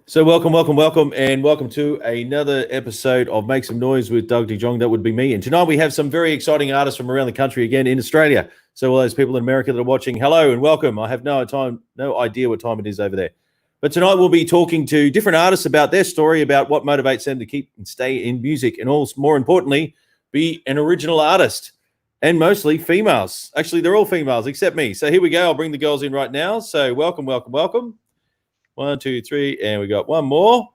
So welcome, and welcome to another episode of Make Some Noise with Doug D. Jong. That would be me. And tonight we have some very exciting artists from around the country again in Australia. So all those people in America that are watching, hello and welcome. I have no idea what time it is over there. But tonight we'll be talking to different artists about their story, about what motivates them to keep and stay in music, and also, more importantly, be an original artist. And mostly females. Actually, they're all females except me. So here we go. I'll bring the girls in right now. So welcome. 1, 2, 3, and we got one more.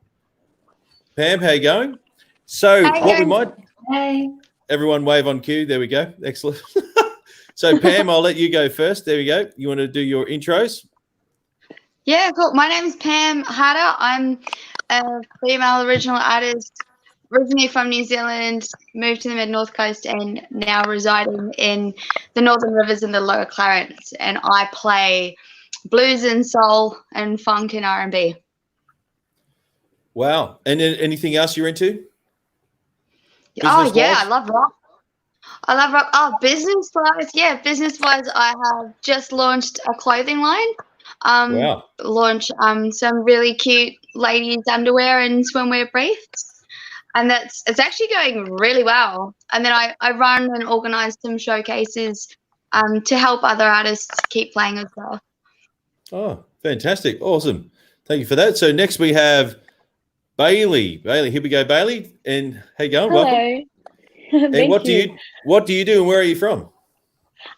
Pam, how you going? So Hi, what we might... Hey. Everyone wave on cue. There we go. Excellent. So Pam, I'll let you go first. There we go. You want to do your intros? Yeah, cool. My name's Pam Harder. I'm a female original artist, originally from New Zealand, moved to the mid-north coast and now residing in the Northern Rivers and the Lower Clarence. And I play blues and soul and funk and R&B. Wow. And then anything else you're into? Oh, yeah, I love rock. Oh, business-wise, I have just launched a clothing line. Wow. Launched some really cute ladies' underwear and swimwear briefs. And it's actually going really well. And then I run and organise some showcases to help other artists keep playing as well. Oh, fantastic. Awesome. Thank you for that. So next we have Bailey. Bailey, here we go, Bailey. And how you going? Hello. Welcome. And what do you do and where are you from?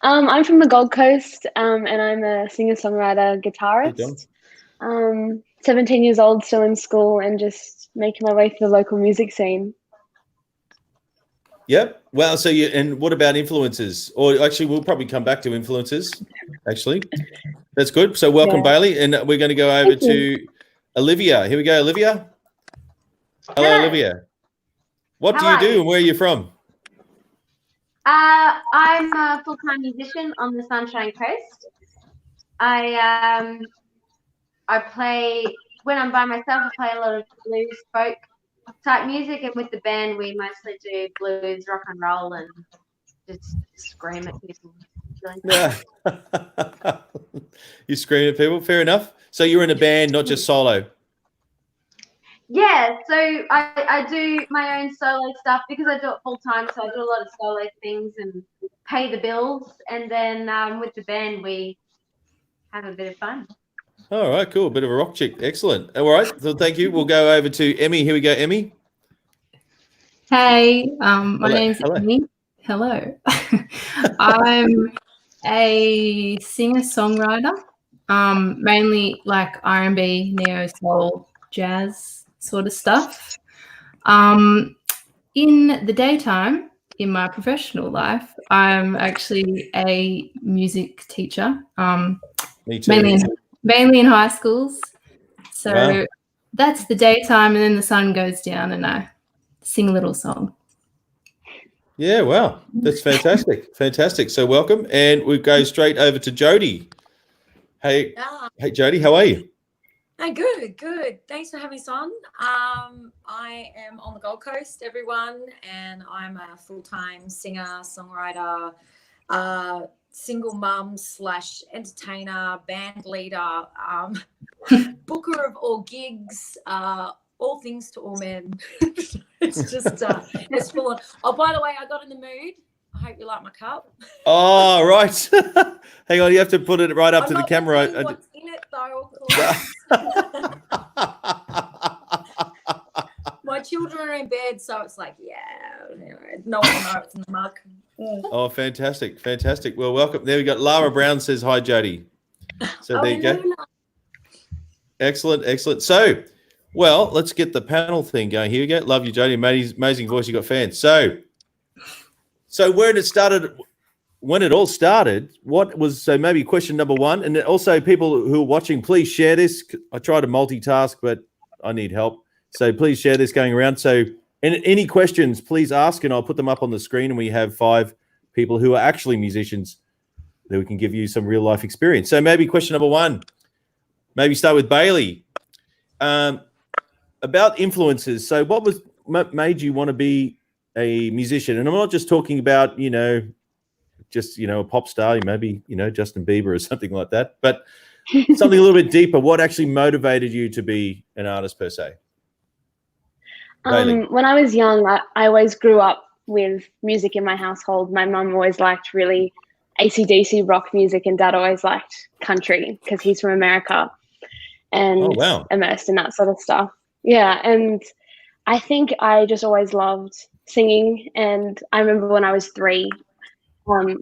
I'm from the Gold Coast, and I'm a singer-songwriter, guitarist. 17 years old, still in school, and just making my way through the local music scene. Yep. Well, so and what about influences? Or actually, we'll probably come back to influences, actually. That's good. So welcome, Bailey. And we're going to go over to Olivia. Here we go, Olivia. Hello, Olivia. What do you do and where are you from? I'm a full-time musician on the Sunshine Coast. I play, when I'm by myself, I play a lot of blues, folk type music, and with the band we mostly do blues, rock and roll, and just scream at people. Yeah. You scream at people, fair enough. So you're in a band, not just solo. Yeah, so I do my own solo stuff because I do it full time, so I do a lot of solo things and pay the bills, and then with the band we have a bit of fun. All right, cool. Bit of a rock chick. Excellent. All right, so thank you. We'll go over to Emmy. Here we go, Emmy. Hey, my name's Emmy. Hello. I'm a singer-songwriter, mainly like R&B, neo soul, jazz sort of stuff. In the daytime, in my professional life, I'm actually a music teacher. Me too. Mainly in high schools. So that's the daytime, and then the sun goes down and I sing a little song. Yeah, wow. That's fantastic. Fantastic. So welcome. And we go straight over to Jody. Hey, Jody, how are you? Hey, good. Thanks for having us on. I am on the Gold Coast, everyone, and I'm a full-time singer, songwriter, single mum / entertainer, band leader, booker of all gigs, all things to all men. It's just it's full on. Oh, by the way, I got in the mood. I hope you like my cup. Oh, right. Hang on, you have to put it right up to the camera. What's in it, though, of course. My children are in bed, so it's like, no one will know it's in the mug. Oh, fantastic. Well, welcome. There we go. Lara Brown says hi, Jody. So there you go. Excellent. So, well, let's get the panel thing going. Here we go. Love you, Jody. Amazing voice. You got fans. So when it all started, what was, so maybe question number one, and also people who are watching, please share this. I try to multitask, but I need help. So please share this going around. So any questions, please ask, and I'll put them up on the screen, and we have 5 people who are actually musicians that we can give you some real life experience. So maybe question number one, maybe start with Bailey. About influences. So what made you want to be a musician? And I'm not just talking about, a pop star, maybe, Justin Bieber or something like that. But something a little bit deeper. What actually motivated you to be an artist per se? When I was young, I always grew up with music in my household. My mum always liked really AC/DC rock music, and Dad always liked country because he's from America and immersed in that sort of stuff. Yeah, and I think I just always loved singing. And I remember when I was 3,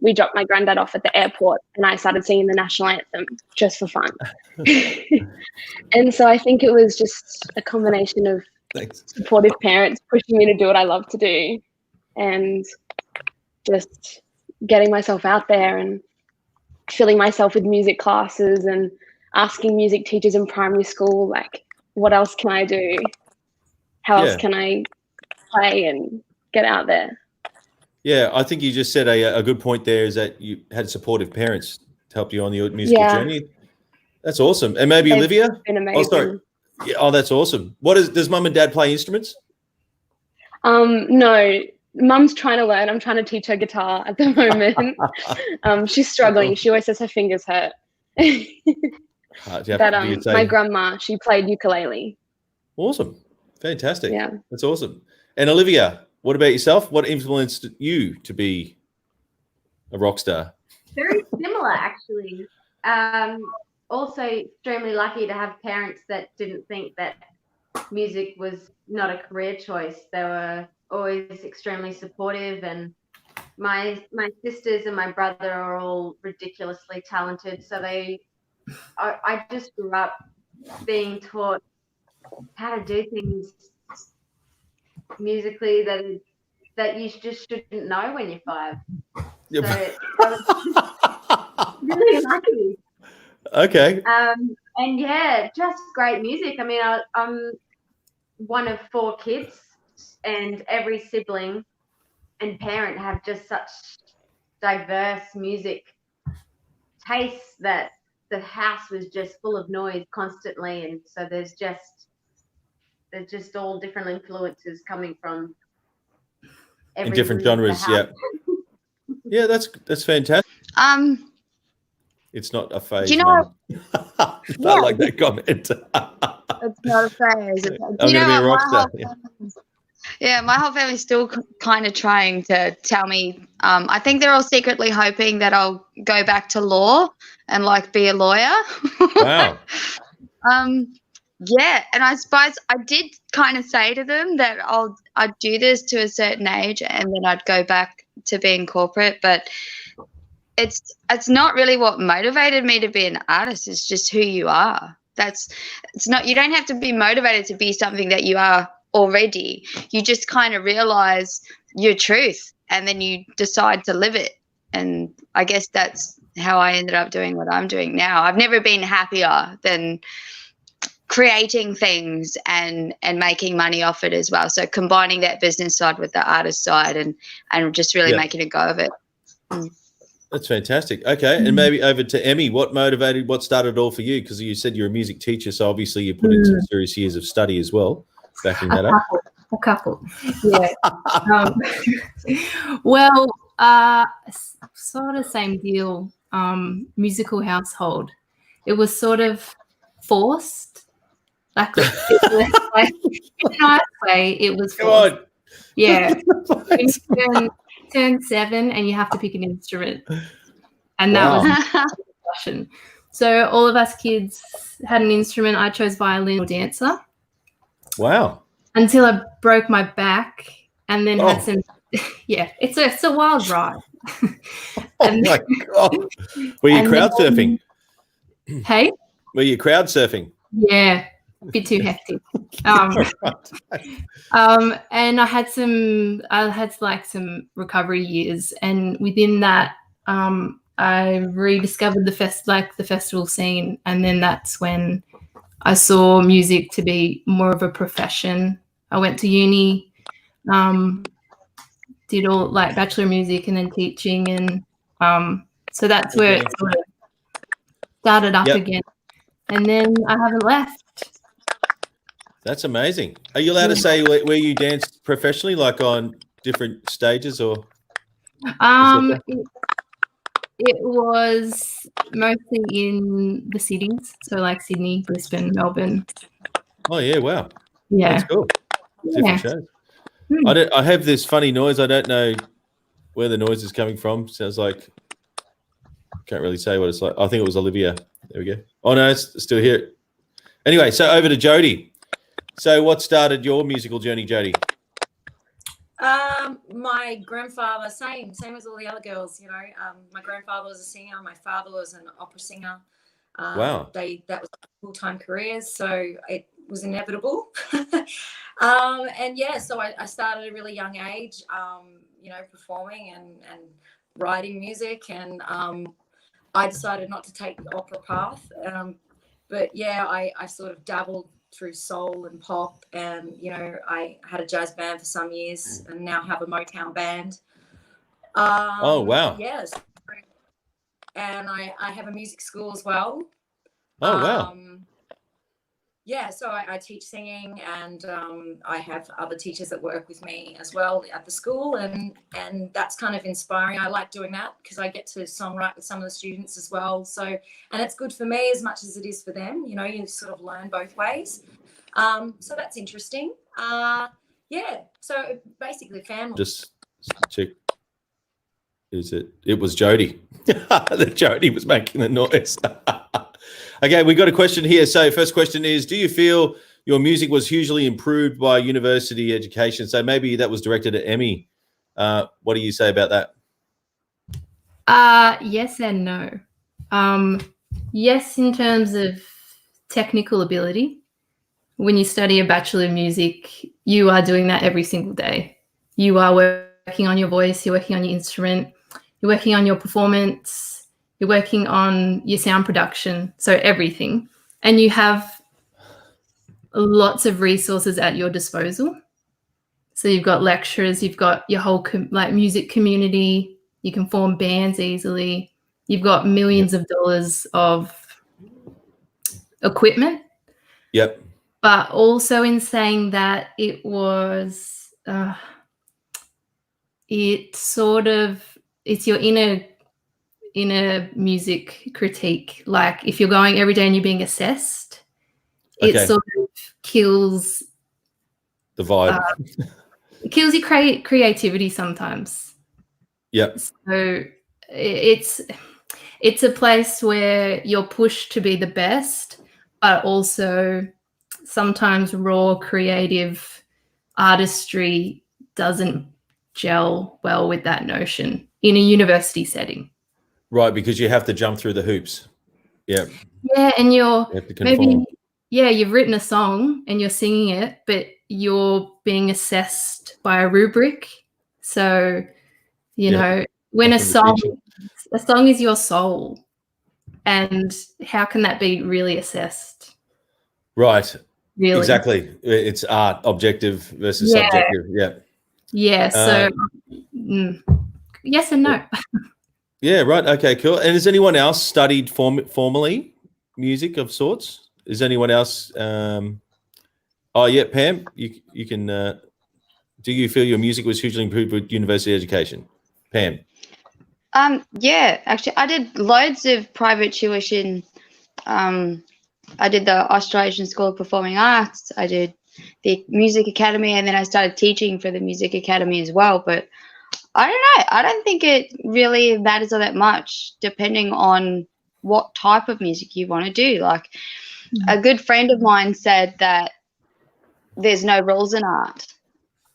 we dropped my granddad off at the airport, and I started singing the national anthem just for fun. And so I think it was just a combination of supportive parents pushing me to do what I love to do, and just getting myself out there and filling myself with music classes and asking music teachers in primary school, like, what else can I do? How else can I play and get out there? Yeah, I think you just said a good point there, is that you had supportive parents to help you on your musical journey. That's awesome. And maybe Olivia? Been amazing. Oh, sorry. Yeah, that's awesome. Does mum and dad play instruments? No, mum's trying to learn. I'm trying to teach her guitar at the moment. She's struggling. She always says her fingers hurt. But my grandma, she played ukulele. Awesome. Fantastic. Yeah. That's awesome. And Olivia, what about yourself? What influenced you to be a rock star? Very similar, actually. Also extremely lucky to have parents that didn't think that music was not a career choice. They were always extremely supportive, and my sisters and my brother are all ridiculously talented. So I just grew up being taught how to do things musically that you just shouldn't know when you're 5. Yep. So I was really lucky. Okay. And yeah, just great music. I mean, I'm one of 4 kids, and every sibling and parent have just such diverse music tastes that the house was just full of noise constantly, and so there's just all different influences coming from in different genres. Yeah. Yeah, that's fantastic. It's not a phase. Do you know? I like that comment. It's not a phase. I'm going to be a rock star. My whole family's still kind of trying to tell me. I think they're all secretly hoping that I'll go back to law and like be a lawyer. Wow. Yeah, and I suppose I did kind of say to them that I'd do this to a certain age and then I'd go back to being corporate, but it's not really what motivated me to be an artist. It's just who you are. It's not, you don't have to be motivated to be something that you are already. You just kind of realize your truth and then you decide to live it. And I guess that's how I ended up doing what I'm doing now. I've never been happier than creating things and making money off it as well. So combining that business side with the artist side and just really making a go of it. That's fantastic. Okay, and maybe over to Emmy. What started it all for you? Because you said you're a music teacher, so obviously you put in some serious years of study as well, backing that up. A couple, yeah. Well, sort of same deal. Musical household. It was sort of forced. Like in a nice way, it was forced. Come on. Yeah. Turn 7 and you have to pick an instrument, and that was the discussion. So all of us kids had an instrument. I chose violin or dancer. Wow. Until I broke my back, and then had some. Yeah, it's a wild ride. And, my God! Were you crowd surfing? Hey. Were you crowd surfing? Yeah. A bit too hectic. And I had some recovery years, and within that, I rediscovered the festival scene, and then that's when I saw music to be more of a profession. I went to uni, did all like bachelor of music and then teaching, and so that's where it sort of started up again, and then I haven't left. That's amazing. Are you allowed to say where you danced professionally, like on different stages, or? It was mostly in the cities, so like Sydney, Brisbane, Melbourne. Oh yeah, wow. Yeah. That's cool. Different Yeah. shows. Hmm. I have this funny noise. I don't know where the noise is coming from. Sounds like, can't really say what it's like. I think it was Olivia. There we go. Oh no, it's still here. Anyway, so over to Jody. So what started your musical journey, Jody? My grandfather, same as all the other girls, you know. My grandfather was a singer. My father was an opera singer. Wow. That was full-time careers, so it was inevitable. And yeah, so I started at a really young age, you know, performing and writing music, and I decided not to take the opera path. But yeah, I sort of dabbled through soul and pop, and you know, I had a jazz band for some years and now have a Motown band. Oh wow. Yes. And I have a music school as well. Oh wow. Yeah, so I teach singing, and I have other teachers that work with me as well at the school, and that's kind of inspiring. I like doing that because I get to songwrite with some of the students as well. So, and it's good for me as much as it is for them. You know, you sort of learn both ways. So that's interesting. Yeah, so basically family. Just check. Is it? It was Jody. That Jody was making the noise. Okay, we got a question here. So first question is, do you feel your music was hugely improved by university education? So maybe that was directed at Emmy. What do you say about that? Yes and no. Yes, in terms of technical ability. When you study a Bachelor of Music, you are doing that every single day. You are working on your voice, you're working on your instrument, you're working on your performance, you're working on your sound production, so everything. And you have lots of resources at your disposal. So you've got lecturers, you've got your whole music community, you can form bands easily, you've got millions of dollars of equipment. Yep. But also in saying that, it was, it's your inner music critique. Like if you're going every day and you're being assessed, Okay. it sort of kills the vibe. It kills your creativity sometimes. Yep. So it's a place where you're pushed to be the best, but also sometimes raw creative artistry doesn't gel well with that notion in a university setting. Right, because you have to jump through the hoops. Yeah. Yeah, and You have to conform. maybe you've written a song and you're singing it, but you're being assessed by a rubric. So, you know, when a song is your soul, and how can that be really assessed? Right. Really? Exactly. It's art, objective versus subjective. Yeah. Yeah. So yes and no. Yeah, right. Okay, cool. And has anyone else studied formally music of sorts? Is anyone else oh yeah, Pam, you can do you feel your music was hugely improved with university education? Pam. Yeah, actually I did loads of private tuition. I did the Australasian School of Performing Arts, I did the Music Academy, and then I started teaching for the Music Academy as well. But I don't know, I don't think it really matters all that much depending on what type of music you want to do. Like a good friend of mine said that there's no rules in art.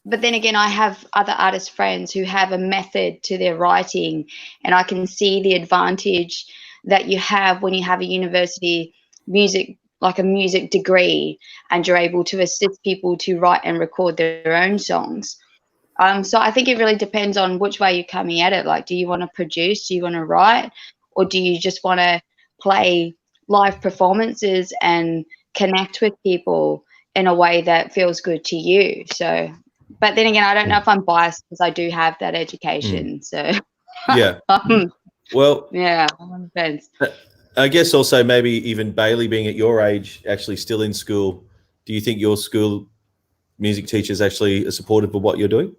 But then again, I have other artist friends who have a method to their writing, and I can see the advantage that you have when you have a university music, like a music degree, and you're able to assist people to write and record their own songs. So I think it really depends on which way you're coming at it. Like, do you want to produce? Do you want to write? Or do you just want to play live performances and connect with people in a way that feels good to you? So, but then again, I don't know if I'm biased because I do have that education. So, yeah. Well, yeah, I'm on the fence. I guess also maybe even Bailey being at your age, actually still in school, do you think your school music teachers actually are supportive of what you're doing?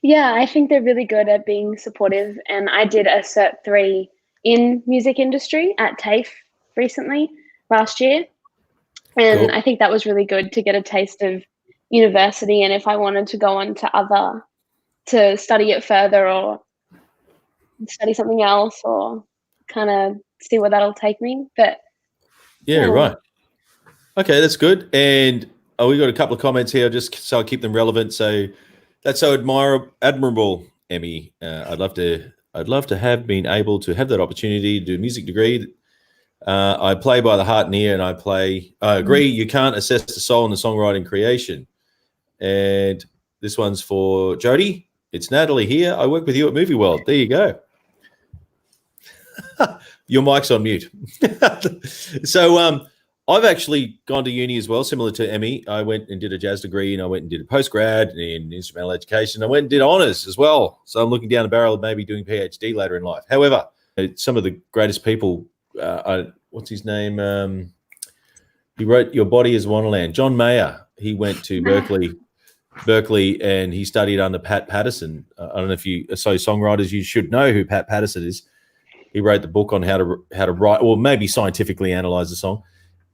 Yeah, I think they're really good at being supportive. And I did a Cert 3 in music industry at TAFE recently, last year. And Cool. I think that was really good to get a taste of university. And if I wanted to go on to study it further or study something else or kind of see where that'll take me. But Yeah, right. Okay, that's good. And we got a couple of comments here, just so I keep them relevant. So that's so admirable, Emmy. I'd love to have been able to have that opportunity to do a music degree. I play by the heart and ear, and I agree. You can't assess the soul in the songwriting creation. And this one's for Jody. It's Natalie here. I work with you at Movie World. There you go. Your mic's on mute. So I've actually gone to uni as well, similar to Emmy. I went and did a jazz degree, and I went and did a postgrad in instrumental education. I went and did honours as well. So I'm looking down the barrel of maybe doing PhD later in life. However, some of the greatest people, what's his name? He wrote Your Body is Wonderland. John Mayer. He went to Berkeley, and he studied under Pat Patterson. I don't know if songwriters, you should know who Pat Patterson is. He wrote the book on how to write, or maybe scientifically analyze a song.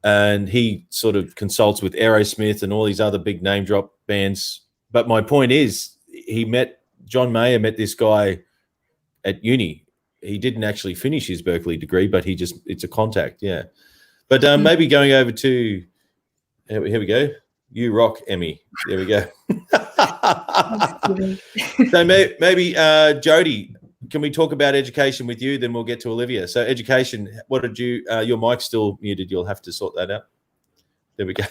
And he sort of consults with Aerosmith and all these other big name drop bands. But my point is, John Mayer met this guy at uni. He didn't actually finish his Berkeley degree, but it's a contact. Yeah. But maybe going over to, here we go. You rock, Emmy. There we go. So maybe Jody, can we talk about education with you? Then we'll get to Olivia. So education, what did you, your mic's still muted. You'll have to sort that out. There we go.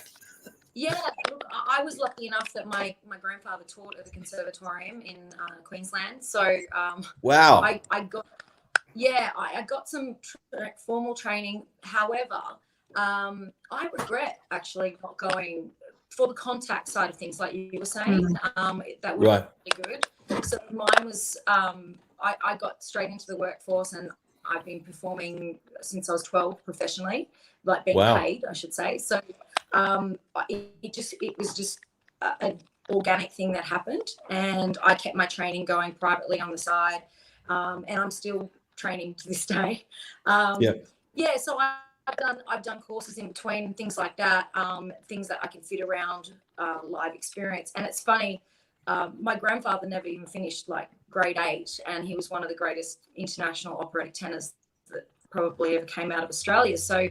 Yeah, look, I was lucky enough that my grandfather taught at the conservatorium in Queensland. So wow. I got some formal training. However, I regret actually not going for the contact side of things, like you were saying. That would be good. So mine was I got straight into the workforce, and I've been performing since I was 12 professionally, like being paid, I should say. So it was just an organic thing that happened, and I kept my training going privately on the side, and I'm still training to this day. So I've done courses in between, things like that, things that I can fit around live experience. And it's funny, my grandfather never even finished like grade 8, and he was one of the greatest international operatic tenors that probably ever came out of Australia. So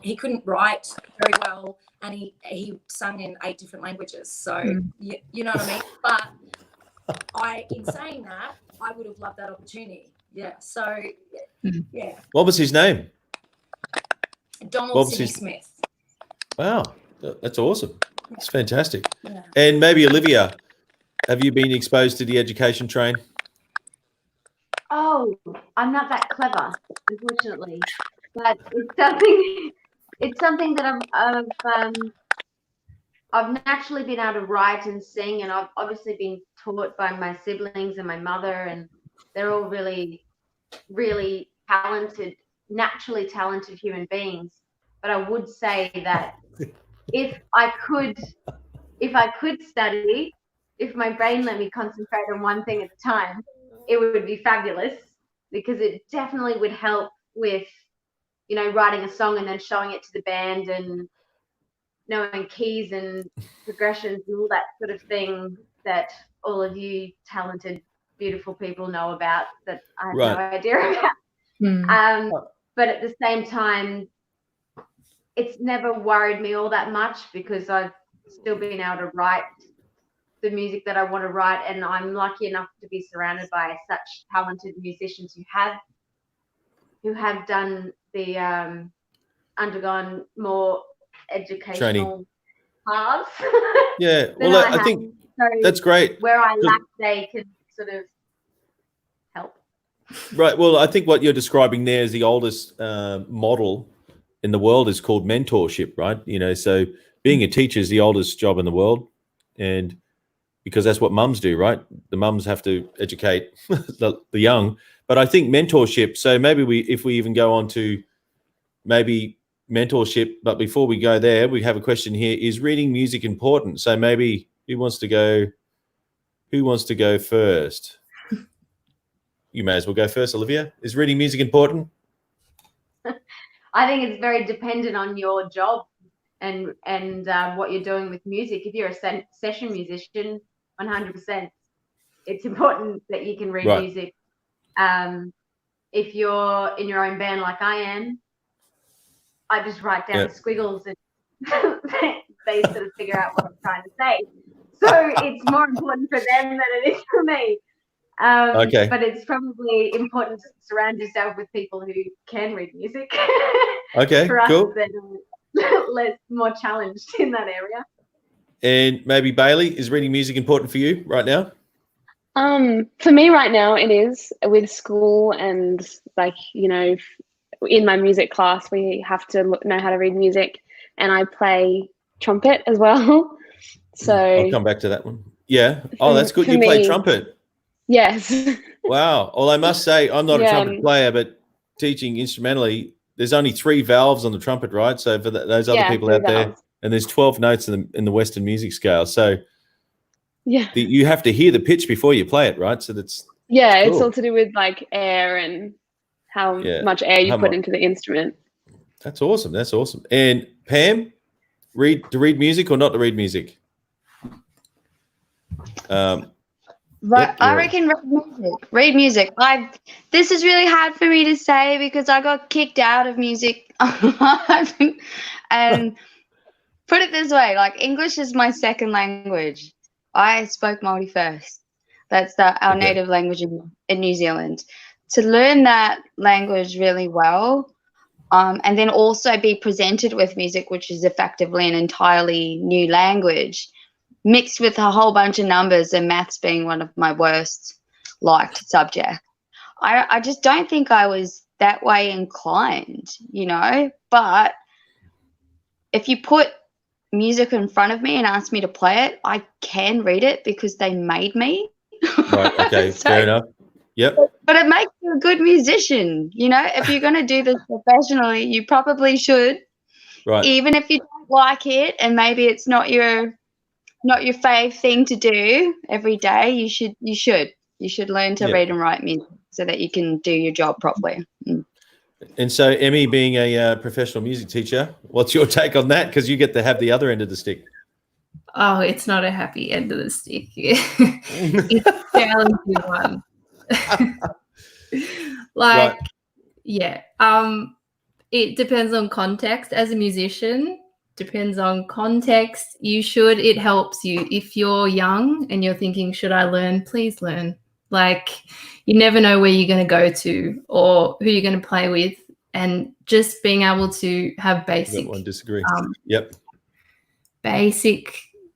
he couldn't write very well, and he sang in 8 different languages. So you know what I mean? But in saying that, I would have loved that opportunity. Yeah. So yeah. What was his name? Donald Sidney Smith. Wow, that's awesome. That's fantastic. Yeah. And maybe Olivia, have you been exposed to the education train? Oh, I'm not that clever, unfortunately, but it's something that I've naturally been able to write and sing, and I've obviously been taught by my siblings and my mother, and they're all really, really talented, naturally talented human beings. But I would say that if I could study, if my brain let me concentrate on one thing at a time, it would be fabulous, because it definitely would help with, writing a song and then showing it to the band and knowing keys and progressions and all that sort of thing that all of you talented, beautiful people know about that I have no idea about. But at the same time, it's never worried me all that much, because I've still been able to write the music that I want to write, and I'm lucky enough to be surrounded by such talented musicians who have done the undergone more educational paths. Yeah, well, I think that's great. Where I lack, they can sort of help. Right. Well, I think what you're describing there is the oldest model in the world is called mentorship, right? So being a teacher is the oldest job in the world, and because that's what mums do, right? The mums have to educate the young. But I think mentorship, so maybe if we even go on to maybe mentorship, but before we go there, we have a question here. Is reading music important? So maybe who wants to Who wants to go first? You may as well go first, Olivia. Is reading music important? I think it's very dependent on your job and what you're doing with music. If you're a session musician, 100%, it's important that you can read Right. music. If you're in your own band like I am, I just write down squiggles and they sort of figure out what I'm trying to say. So it's more important for them than it is for me. Okay. But it's probably important to surround yourself with people who can read music. Okay, for us, cool. that are more challenged in that area. And maybe Bailey, is reading music important for you right now? For me right now, it is with school and like, you know, in my music class, we have to know how to read music, and I play trumpet as well. So I'll come back to that one. Yeah. Oh, that's good. You play trumpet. Yes. Wow. Well, I must say, I'm not a trumpet player, but teaching instrumentally, there's only 3 valves on the trumpet, right? So for those other people out there, and there's 12 notes in the Western music scale. So you have to hear the pitch before you play it, right? So that's cool. It's all to do with like air and how much air you put into the instrument. That's awesome. That's awesome. And Pam, to read music or not to read music? I reckon read music. This is really hard for me to say because I got kicked out of music. And put it this way, like English is my second language. I spoke Māori first. That's our native language in New Zealand. To learn that language really well, and then also be presented with music, which is effectively an entirely new language, mixed with a whole bunch of numbers and maths being one of my worst liked subjects. I just don't think I was that way inclined, you know. But if you put music in front of me and ask me to play it, I can read it because they made me. Right, okay, fair enough. Yep. But it makes you a good musician, you know. If you're going to do this professionally, you probably should. Right. Even if you don't like it and maybe it's not your fave thing to do every day, you should learn to read and write music so that you can do your job properly. And so, Emmy, being a professional music teacher, what's your take on that? Because you get to have the other end of the stick. Oh, it's not a happy end of the stick. It's a challenging one. It depends on context. As a musician, depends on context. It helps you. If you're young and you're thinking, should I learn? Please learn. Like, you never know where you're going to go to or who you're going to play with. And just being able to have basic basic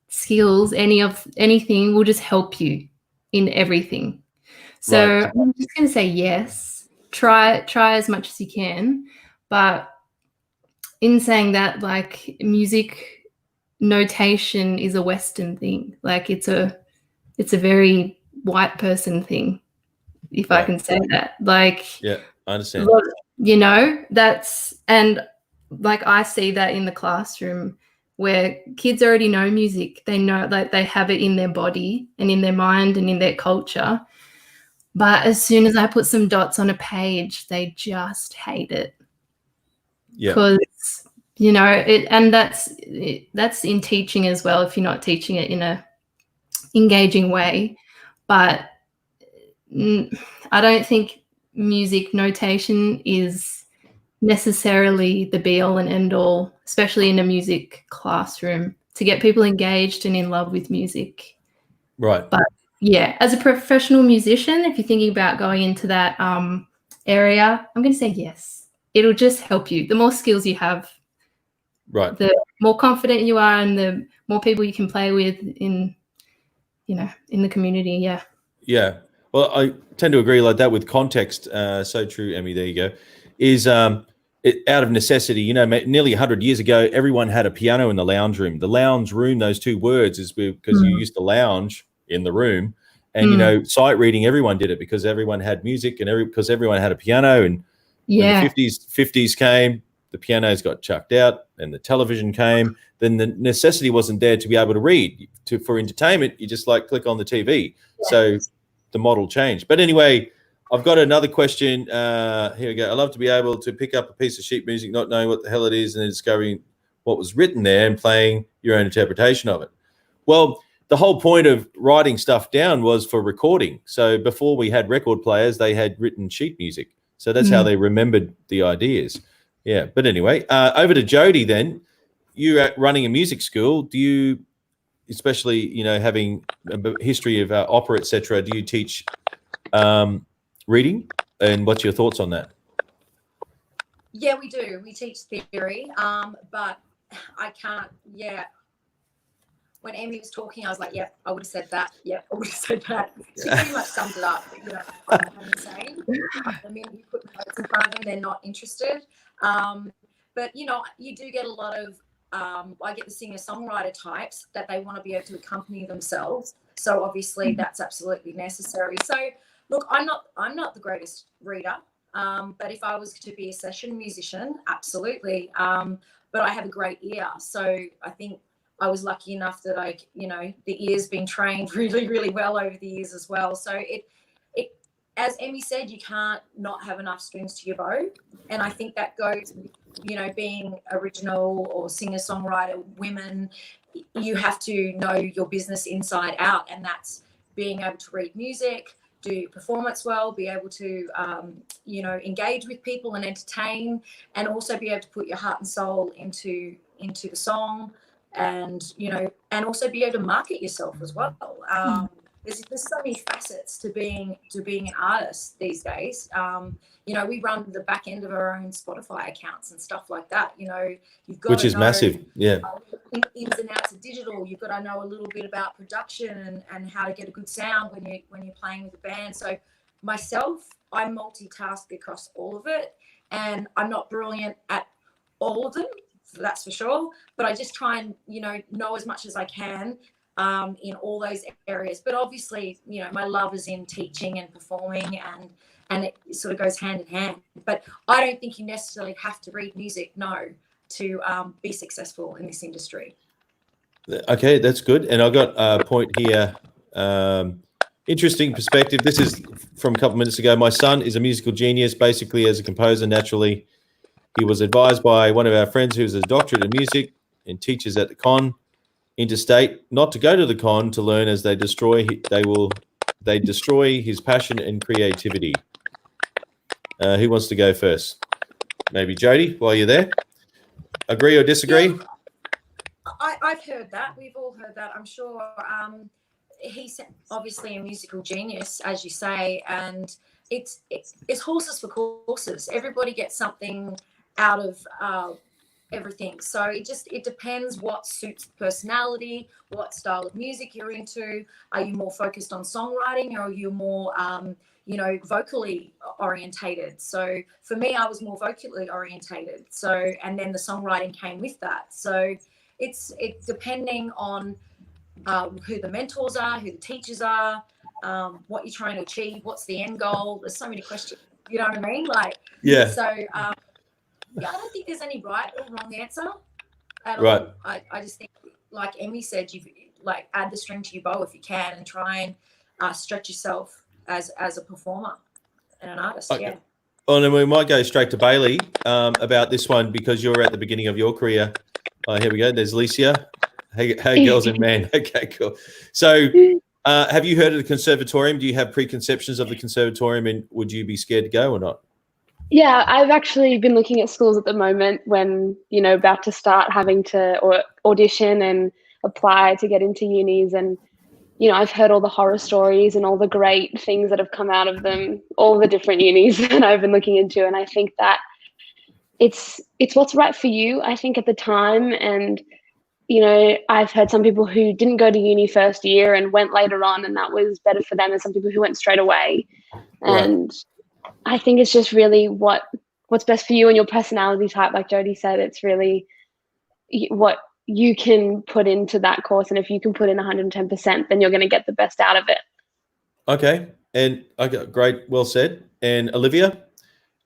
skills, anything will just help you in everything. So I'm just going to say yes. Try as much as you can. But in saying that, like, music notation is a Western thing. Like, it's a very white person thing, if I can say that. Like, yeah, I understand. You know, and like I see that in the classroom where kids already know music. They know, like, they have it in their body and in their mind and in their culture. But as soon as I put some dots on a page, they just hate it. Yeah. Because, you know, and that's in teaching as well, if you're not teaching it in a engaging way. But I don't think music notation is necessarily the be all and end all, especially in a music classroom, to get people engaged and in love with music. Right. But yeah, as a professional musician, if you're thinking about going into that area, I'm going to say yes. It'll just help you. The more skills you have, right, the more confident you are, and the more people you can play with in the community. Yeah. Yeah. Well, I tend to agree like that with context. So true, Emmy. There you go. Is out of necessity, you know, nearly 100 years ago, everyone had a piano in the lounge room. The lounge room, those two words, is because you used to lounge in the room, and you know, sight reading. Everyone did it because everyone had music, and because everyone had a piano. And when the 50s came, the pianos got chucked out and the television came, then the necessity wasn't there to be able to read. For entertainment, you just like click on the TV. Yeah. So the model changed. But anyway, I've got another question. Here we go. I love to be able to pick up a piece of sheet music, not knowing what the hell it is, and then discovering what was written there and playing your own interpretation of it. Well, the whole point of writing stuff down was for recording. So before we had record players, they had written sheet music. So that's how they remembered the ideas. Yeah. But anyway, over to Jody then. You're running a music school. Do you, especially, you know, having a history of opera, etc., do you teach reading? And what's your thoughts on that? Yeah, we do. We teach theory, but I can't. Yeah. When Amy was talking, I was like, "Yep, I would have said that. Yep, I would have said that." She pretty much summed it up. You know, I'm insane. I mean, you put notes in front of them, they're not interested. But you know, you do get a lot of. I get the singer-songwriter types that they want to be able to accompany themselves. So obviously, that's absolutely necessary. So look, I'm not the greatest reader. But if I was to be a session musician, absolutely. But I have a great ear. So I think I was lucky enough that the ear's been trained really, really well over the years as well. So it, as Emmy said, you can't not have enough strings to your bow. And I think that goes, you know, being original or singer-songwriter women, you have to know your business inside out. And that's being able to read music, do performance well, be able to, engage with people and entertain, and also be able to put your heart and soul into the song, and and also be able to market yourself as well. There's so many facets to being an artist these days. We run the back end of our own Spotify accounts and stuff like that. You've got which is massive. Yeah. Ins and outs of digital. You've got to know a little bit about production and how to get a good sound when you're playing with a band. So myself, I multitask across all of it, and I'm not brilliant at all of them, that's for sure. But I just try and know as much as I can in all those areas. But obviously, my love is in teaching and performing, and it sort of goes hand in hand. But I don't think you necessarily have to read music, to be successful in this industry. Okay, that's good. And I got a point here. Interesting perspective. This is from a couple of minutes ago. My son is a musical genius, basically as a composer naturally. He was advised by one of our friends who's a doctorate in music and teaches at the con interstate not to go to the con to learn, as they destroy his passion and creativity. Who wants to go first? Maybe Jody, while you're there. Agree or disagree? Yeah, I've heard that. We've all heard that, I'm sure. He's obviously a musical genius, as you say, and it's horses for courses. Everybody gets something out of everything. So it depends what suits the personality, what style of music you're into. Are you more focused on songwriting, or are you more vocally orientated? So for me, I was more vocally orientated. So, and then the songwriting came with that. So it's depending on who the mentors are, who the teachers are, what you're trying to achieve, what's the end goal. There's so many questions, you know what I mean? Yeah. So I don't think there's any right or wrong answer at right. all. I just think, like Emmy said, you add the string to your bow if you can, and try and stretch yourself as a performer and an artist. Okay. Yeah. Well, then we might go straight to Bailey about this one, because you're at the beginning of your career. Here we go. There's Licia. Hey, girls and men. Okay, cool. So have you heard of the conservatorium? Do you have preconceptions of the conservatorium, and would you be scared to go or not? Yeah, I've actually been looking at schools at the moment when, about to start having to audition and apply to get into unis. And, I've heard all the horror stories and all the great things that have come out of them, all the different unis that I've been looking into. And I think that it's what's right for you, I think, at the time. And, I've heard some people who didn't go to uni first year and went later on, and that was better for them, and some people who went straight away. And I think it's just really what's best for you and your personality type. Like Jody said, it's really what you can put into that course. And if you can put in 110%, then you're going to get the best out of it. Okay. And okay, great. Well said. And Olivia,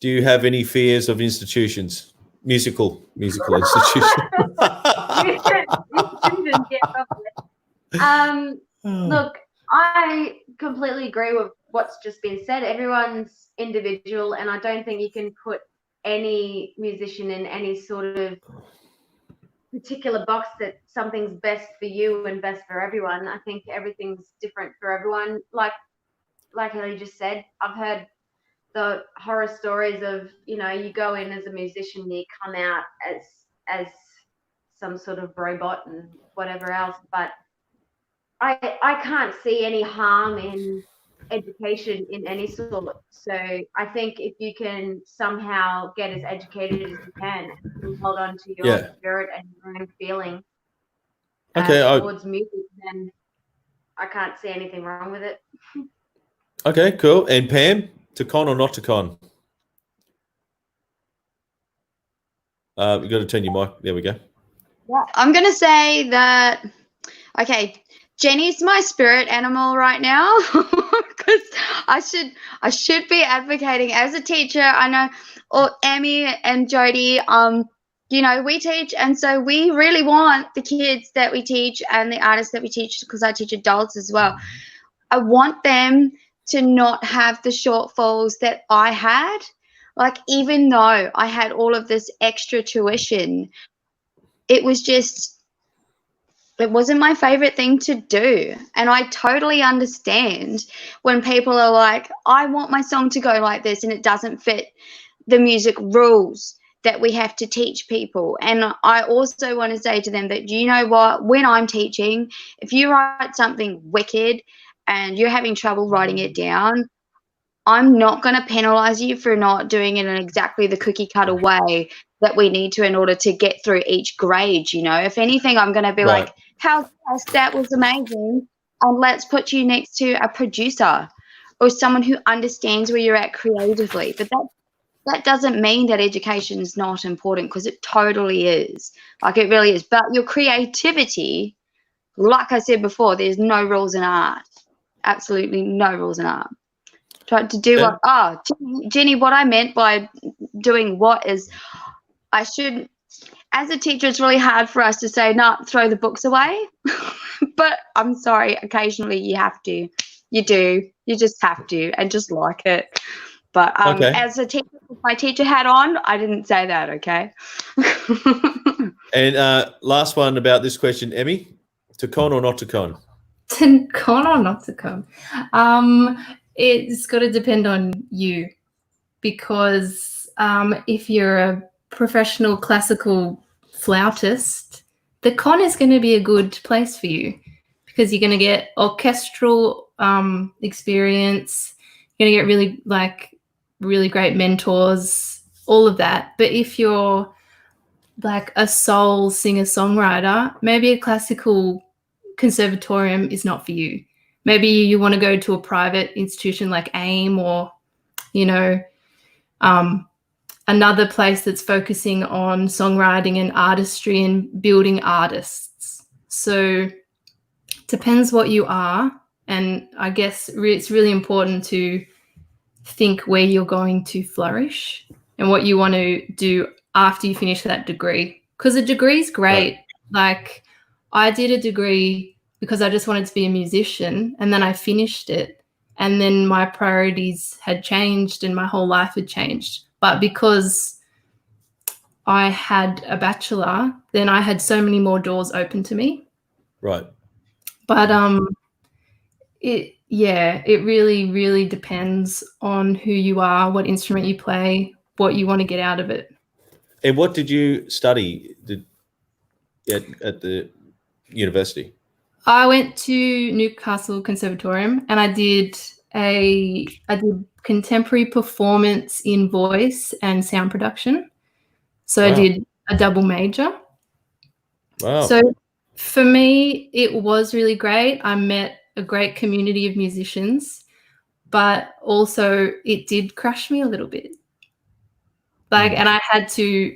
do you have any fears of institutions? Musical institution. Institutions, yeah, probably. Look, I completely agree with what's just been said. Everyone's individual, and I don't think you can put any musician in any sort of particular box that something's best for you and best for everyone. I think everything's different for everyone. Like Ellie just said, I've heard the horror stories of, you know, you go in as a musician and you come out as some sort of robot and whatever else. But I can't see any harm in education in any sort. So I think if you can somehow get as educated as you can and hold on to your spirit and your own feeling towards music, then I can't see anything wrong with it. Okay, cool. And Pam, to con or not to con? You've got to turn your mic. There we go. Yeah, I'm going to say that, okay, Jenny's my spirit animal right now because I should be advocating as a teacher. I know, or Amy and Jody, you know, we teach, and so we really want the kids that we teach and the artists that we teach, because I teach adults as well. I want them to not have the shortfalls that I had. Like, even though I had all of this extra tuition, it wasn't my favorite thing to do. And I totally understand when people are like, I want my song to go like this, and it doesn't fit the music rules that we have to teach people. And I also want to say to them that, you know what, when I'm teaching, if you write something wicked and you're having trouble writing it down, I'm not going to penalize you for not doing it in exactly the cookie cutter way that we need to in order to get through each grade. You know, if anything, I'm going to be like, how's this? That was amazing. And let's put you next to a producer or someone who understands where you're at creatively. But that doesn't mean that education is not important, because it totally is. Like, it really is. But your creativity, like I said before, there's no rules in art. Absolutely no rules in art. Try to do what, Jenny, what I meant by doing what is, I should, as a teacher, it's really hard for us to say, no, throw the books away. But I'm sorry, occasionally you have to. You do. You just have to, and just like it. But as a teacher, with my teacher hat on, I didn't say that, okay? And last one about this question, Emmy, to con or not to con? To con or not to con? It's got to depend on you, because if you're a professional classical flautist, the con is going to be a good place for you, because you're going to get orchestral experience. You're going to get really great mentors, all of that. But if you're like a soul singer-songwriter, maybe a classical conservatorium is not for you. Maybe you want to go to a private institution like AIM, or, you know, another place that's focusing on songwriting and artistry and building artists. So depends what you are. And I guess it's really important to think where you're going to flourish and what you want to do after you finish that degree. Because a degree is great. Right. Like, I did a degree because I just wanted to be a musician, and then I finished it, and then my priorities had changed and my whole life had changed. But because I had a bachelor, then I had so many more doors open to me. Right. But it really, really depends on who you are, what instrument you play, what you want to get out of it. And what did you study at the university? I went to Newcastle Conservatorium, and I did contemporary performance in voice and sound production. So I did a double major. Wow. So for me, it was really great. I met a great community of musicians, but also it did crush me a little bit. And I had to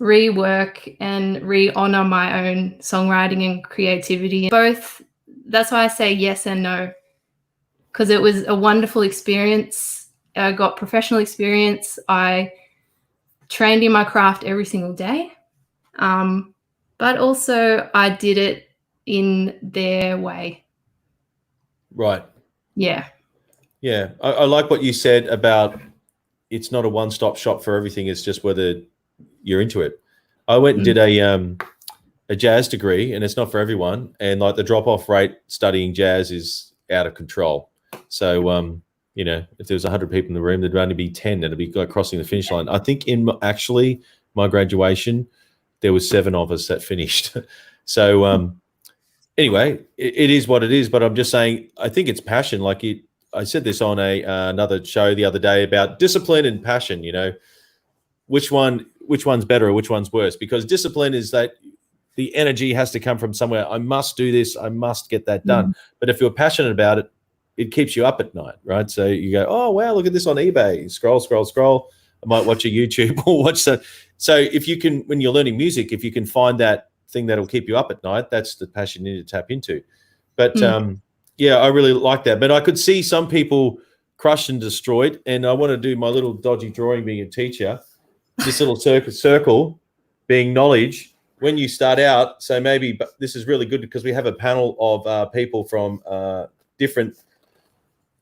rework and re-honor my own songwriting and creativity. Both, that's why I say yes and no, because it was a wonderful experience. I got professional experience. I trained in my craft every single day. But also I did it in their way. Right. Yeah. Yeah. I like what you said about it's not a one-stop shop for everything. It's just whether you're into it. I went and did a jazz degree, and it's not for everyone. And like the drop-off rate studying jazz is out of control. So, you know, if there was 100 people in the room, there'd only be 10 that'd be like crossing the finish line. I think in my graduation, there was 7 of us that finished. So, anyway, it is what it is. But I'm just saying, I think it's passion. Like I said this on another show the other day about discipline and passion. You know, which one's better or which one's worse? Because discipline is that the energy has to come from somewhere. I must do this. I must get that done. But if you're passionate about it, it keeps you up at night, right? So you go, oh, wow, look at this on eBay. Scroll, scroll, scroll. I might watch a YouTube or watch that. So if you can, when you're learning music, if you can find that thing that'll keep you up at night, that's the passion you need to tap into. But yeah, I really like that. But I could see some people crushed and destroyed. And I want to do my little dodgy drawing being a teacher, this little circle being knowledge when you start out. So maybe this is really good because we have a panel of people from different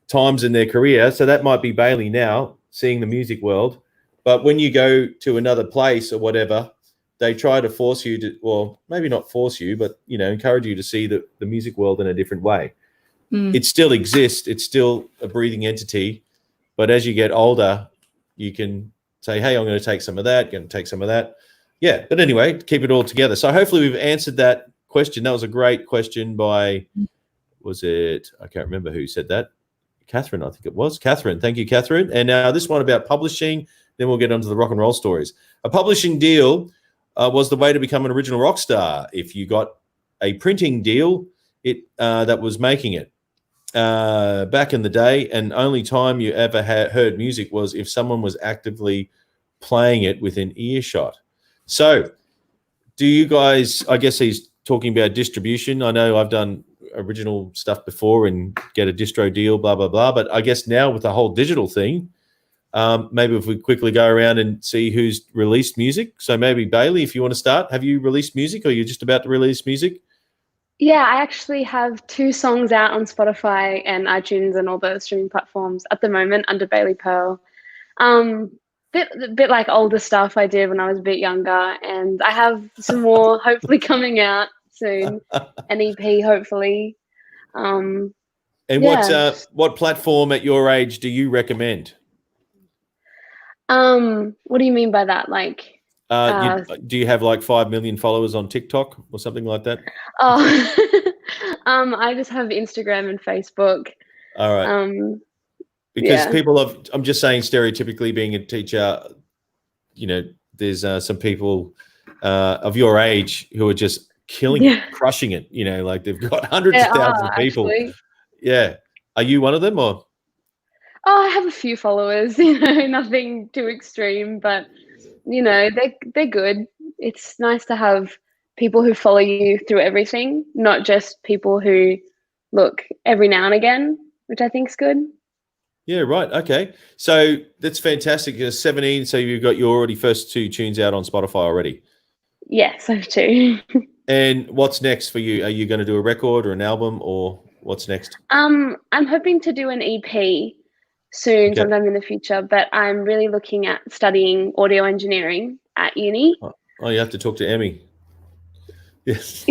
times in their career. So that might be Bailey now, seeing the music world. But when you go to another place or whatever, they try to force you to, well, maybe not force you, but, you know, encourage you to see the music world in a different way. It still exists. It's still a breathing entity. But as you get older, you can say, hey, I'm going to take some of that, going to take some of that. Yeah. But anyway, keep it all together. So hopefully we've answered that question. That was a great question by, was it, I can't remember who said that. Catherine, I think it was. Catherine. Thank you, Catherine. And now this one about publishing, then we'll get onto the rock and roll stories. A publishing deal was the way to become an original rock star. If you got a printing deal, that was making it. Back in the day, and only time you ever heard music was if someone was actively playing it within earshot. So do you guys, I guess he's talking about distribution. I know I've done original stuff before and get a distro deal, blah, blah, blah. But I guess now with the whole digital thing, maybe if we quickly go around and see who's released music. So maybe Bailey, if you want to start, have you released music or you're just about to release music? Yeah, I actually have 2 songs out on Spotify and iTunes and all the streaming platforms at the moment under Bailey Pearl. Bit like older stuff I did when I was a bit younger, and I have some more hopefully coming out soon. An EP, hopefully. And yeah. what platform at your age do you recommend? What do you mean by that? Like, do you have like 5 million followers on TikTok or something like that? Oh, I just have Instagram and Facebook. All right. Because people I'm just saying stereotypically being a teacher, you know, there's some people of your age who are just killing it, crushing it, you know, like they've got hundreds of thousands of people. Actually. Yeah. Are you one of them or? Oh, I have a few followers, you know, nothing too extreme, but you know, they're good. It's nice to have people who follow you through everything, not just people who look every now and again, which I think is good. Yeah, right. Okay. So that's fantastic. You're 17, so you've got your already first 2 tunes out on Spotify already. Yes, I have 2. And what's next for you? Are you going to do a record or an album or what's next? I'm hoping to do an EP soon, sometime in the future, but I'm really looking at studying audio engineering at uni. Oh, you have to talk to Emmy. Yes.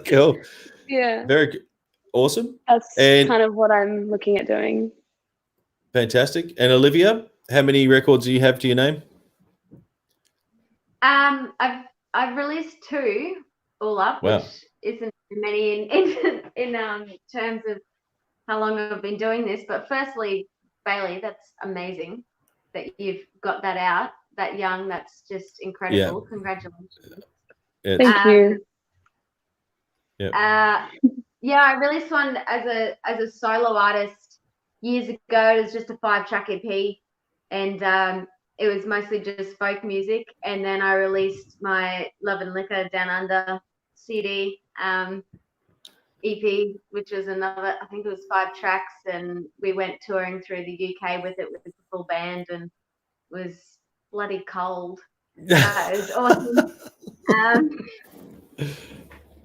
Cool. Yeah. Very good. Awesome. That's kind of what I'm looking at doing. Fantastic. And Olivia, how many records do you have to your name? I've released 2 all up, which isn't many in terms of how long I've been doing this. But firstly, Bailey, that's amazing that you've got that out that young. That's just incredible. Yeah. Congratulations. Thank you. Yeah, I released one as a solo artist years ago. It was just a 5-track EP, and it was mostly just folk music. And then I released my Love and Liquor Down Under CD EP, which was another, I think it was 5 tracks, and we went touring through the UK with it with the full band, and was bloody cold. It was awesome.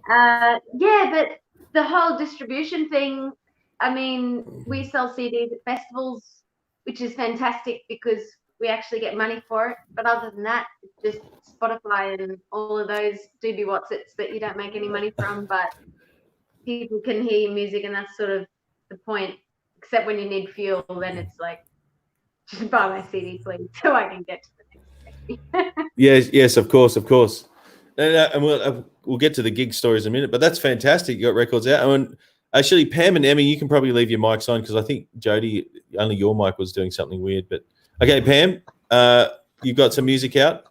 Yeah, but the whole distribution thing, I mean, we sell CDs at festivals, which is fantastic because we actually get money for it. But other than that, it's just Spotify and all of those doobie watsits that you don't make any money from, but people can hear your music, and that's sort of the point. Except when you need fuel, then it's like, just buy my CD, please, so I can get to the next thing. Yes, of course. And we'll get to the gig stories in a minute, but that's fantastic. You got records out. And actually, Pam and Emmy, you can probably leave your mics on because I think Jody, only your mic was doing something weird. But okay, Pam, you've got some music out.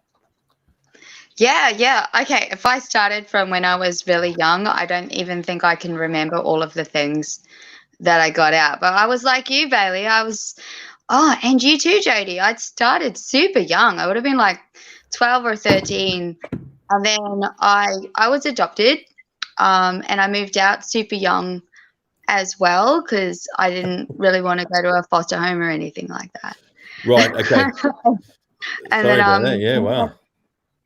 Yeah. Okay, if I started from when I was really young, I don't even think I can remember all of the things that I got out. But I was like you, Bailey. And you too, Jody. I started super young. I would have been like 12 or 13. And then I was adopted, and I moved out super young as well because I didn't really want to go to a foster home or anything like that. Right. Okay. And Sorry about that. Yeah. Wow.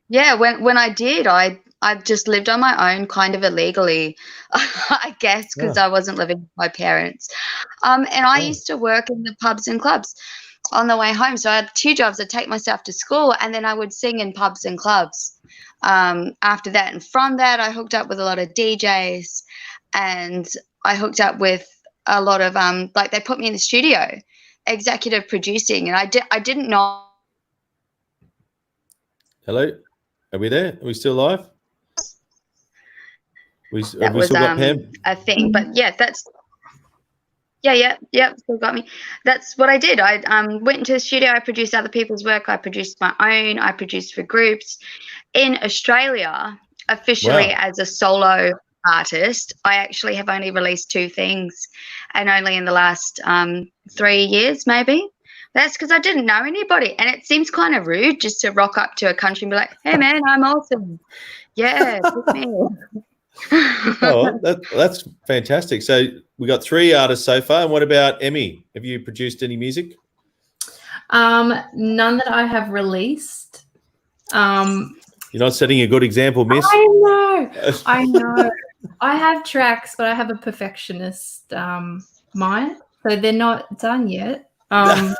Yeah. When I did, I just lived on my own, kind of illegally, I guess, because I wasn't living with my parents. And I used to work in the pubs and clubs on the way home. So I had 2 jobs. I'd take myself to school, and then I would sing in pubs and clubs. After that, and from that, I hooked up with a lot of DJs, and I hooked up with a lot of like they put me in the studio, executive producing, and I didn't know. Hello, are we there? Are we still live? That was still got Pam? a thing, but yeah, that's. Yeah, still got me. That's what I did. I went into the studio. I produced other people's work. I produced my own. I produced for groups. In Australia, officially as a solo artist, I actually have only released 2 things, and only in the last 3 years, maybe. That's because I didn't know anybody, and it seems kind of rude just to rock up to a country and be like, "Hey, man, I'm awesome." Yeah, pick me. Oh, that's fantastic. So we got 3 artists so far. And what about Emmy? Have you produced any music? None that I have released. You're not setting a good example, miss. I know. I have tracks, but I have a perfectionist mind, so they're not done yet. I'm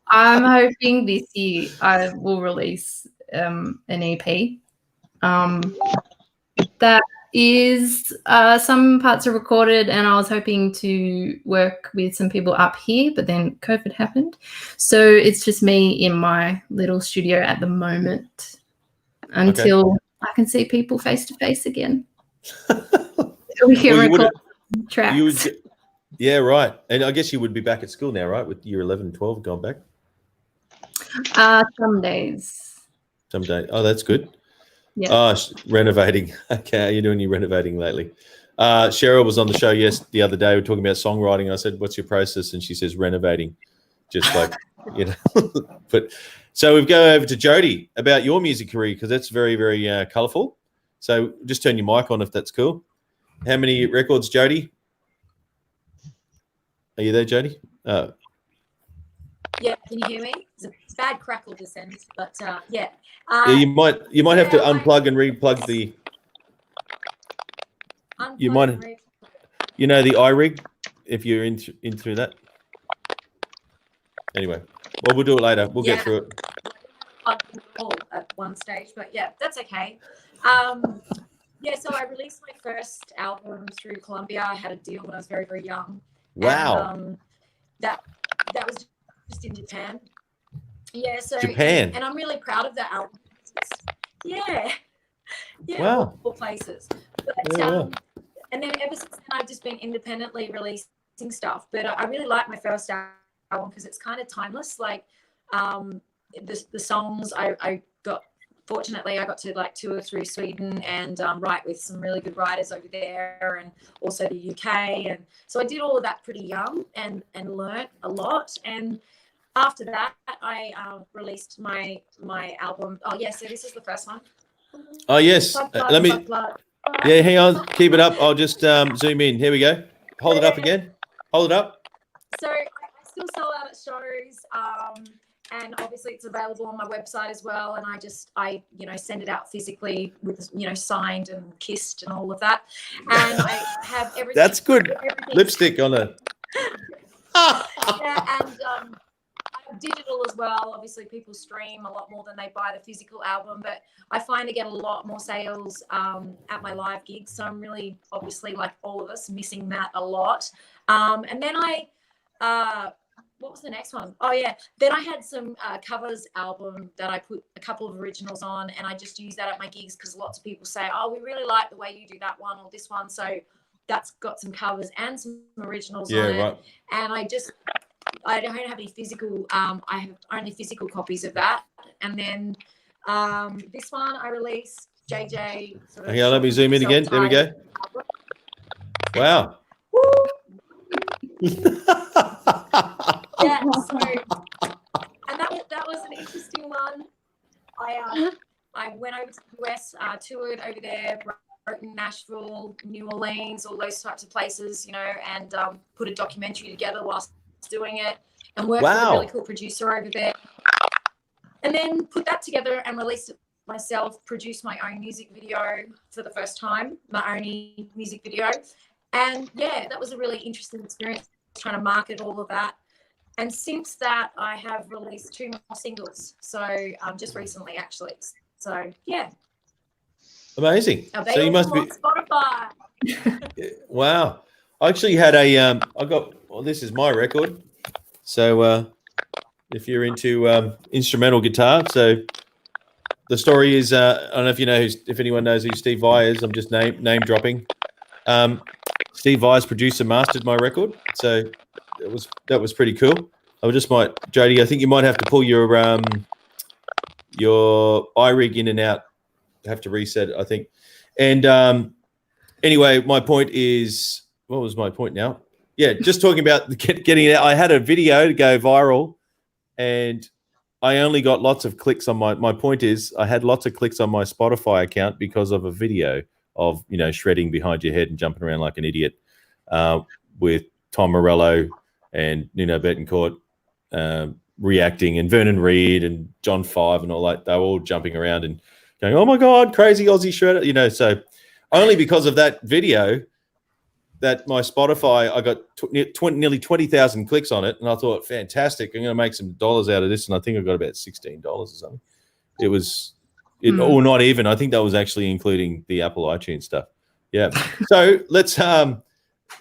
hoping this year I will release an EP. That is some parts are recorded, and I was hoping to work with some people up here, but then COVID happened, so it's just me in my little studio at the moment until I can see people face to face again. We can record tracks. Yeah, right. And I guess you would be back at school now, right? With year 11 and 12 gone back? Some days. Oh, that's good. Yeah. Oh, renovating. Okay, how are you doing your renovating lately? Cheryl was on the show the other day. We were talking about songwriting. I said, "What's your process?" And she says, "Renovating." Just like, But so we go over to Jody about your music career because that's very, very colourful. So just turn your mic on if that's cool. How many records, Jody? Are you there, Jody? Yeah, can you hear me? It's a bad crackle this end, but yeah. Yeah, you might have to unplug and replug the. You might, the iRig, if you're in through that. Anyway, well, we'll do it later. We'll get through it. All at one stage, but yeah, that's okay. So I released my first album through Columbia. I had a deal when I was very, very young. Wow. And, that was just in Japan. Yeah, so Japan. and I'm really proud of that album. Yeah. Wow. All places. But, and then ever since then, I've just been independently releasing stuff. But I really like my first album because it's kind of timeless. Like the songs fortunately I got to like tour through Sweden and write with some really good writers over there, and also the UK. And so I did all of that pretty young and learnt a lot. And after that, I released my album. Oh, yeah, so this is the first one. Oh, yes. Let me. Yeah, hang on. Keep it up. I'll just zoom in. Here we go. Hold it up again. Hold it up. So I still sell out at shows. And obviously it's available on my website as well. And I send it out physically with, signed and kissed and all of that. And I have everything. That's good. Lipstick on it. Yeah, and digital as well. Obviously people stream a lot more than they buy the physical album, but I find I get a lot more sales at my live gigs. So I'm really, obviously, like all of us, missing that a lot. And then what was the next one? Oh yeah, then I had some covers album that I put a couple of originals on, and I just use that at my gigs because lots of people say, oh, we really like the way you do that one or this one. So that's got some covers and some originals on it. Right. And I don't have any physical, I have only physical copies of that. And then this one I released, JJ. Okay, let me zoom in again. There we go. Wow. Yeah, so, and that was an interesting one. I went over to the US, toured over there, wrote in Nashville, New Orleans, all those types of places, and put a documentary together whilst doing it, and worked with a really cool producer over there. And then put that together and released it myself, produced my own music video for the first time, my own music video. And yeah, that was a really interesting experience trying to market all of that. And since that, I have released 2 more singles. So just recently, actually. So yeah. Amazing. So you must be Spotify. Wow. I actually had this is my record. So if you're into instrumental guitar, so the story is I don't know if you know if anyone knows who Steve Vai is. I'm just name dropping. Steve Vai's produced and mastered my record, so that was pretty cool. Jody, I think you might have to pull your iRig in and out. Have to reset it, I think. And anyway, my point is, what was my point now? Yeah, just talking about getting it out. I had a video to go viral, and I only got lots of clicks on my point is I had lots of clicks on my Spotify account because of a video of, shredding behind your head and jumping around like an idiot with Tom Morello and Nuno Betancourt reacting, and Vernon Reid and John Five and all that. They were all jumping around and going, oh my God, crazy Aussie shredder. So only because of that video that my Spotify, I got nearly 20,000 clicks on it. And I thought, fantastic, I'm going to make some dollars out of this. And I think I got about $16 or something. Or not even. I think that was actually including the Apple iTunes stuff. Yeah. So let's, not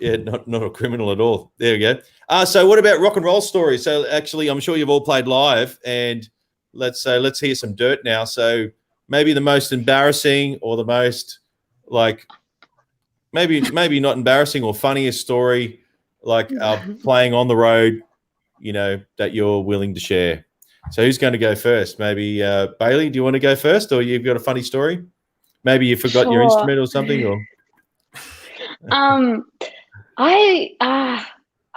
a criminal at all. There we go. So what about rock and roll stories? So actually, I'm sure you've all played live, and let's hear some dirt now. So maybe the most embarrassing, or the most maybe not embarrassing or funniest story, playing on the road, that you're willing to share. So who's going to go first? Maybe Bailey, do you want to go first, or you've got a funny story? Maybe you forgot your instrument or something, or I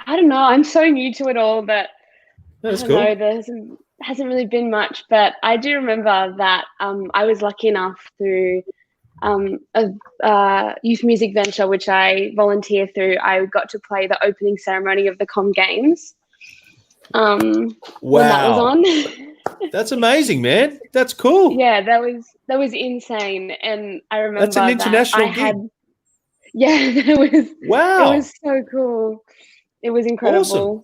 don't know. I'm so new to it all, but that's I cool. don't know, there hasn't really been much. But I do remember that I was lucky enough through a youth music venture, which I volunteer through. I got to play the opening ceremony of the Com Games. When that was on. That's amazing, man. That's cool. Yeah, that was insane. And I remember that's an international gig. It was. Wow. It was so cool. It was incredible. Awesome.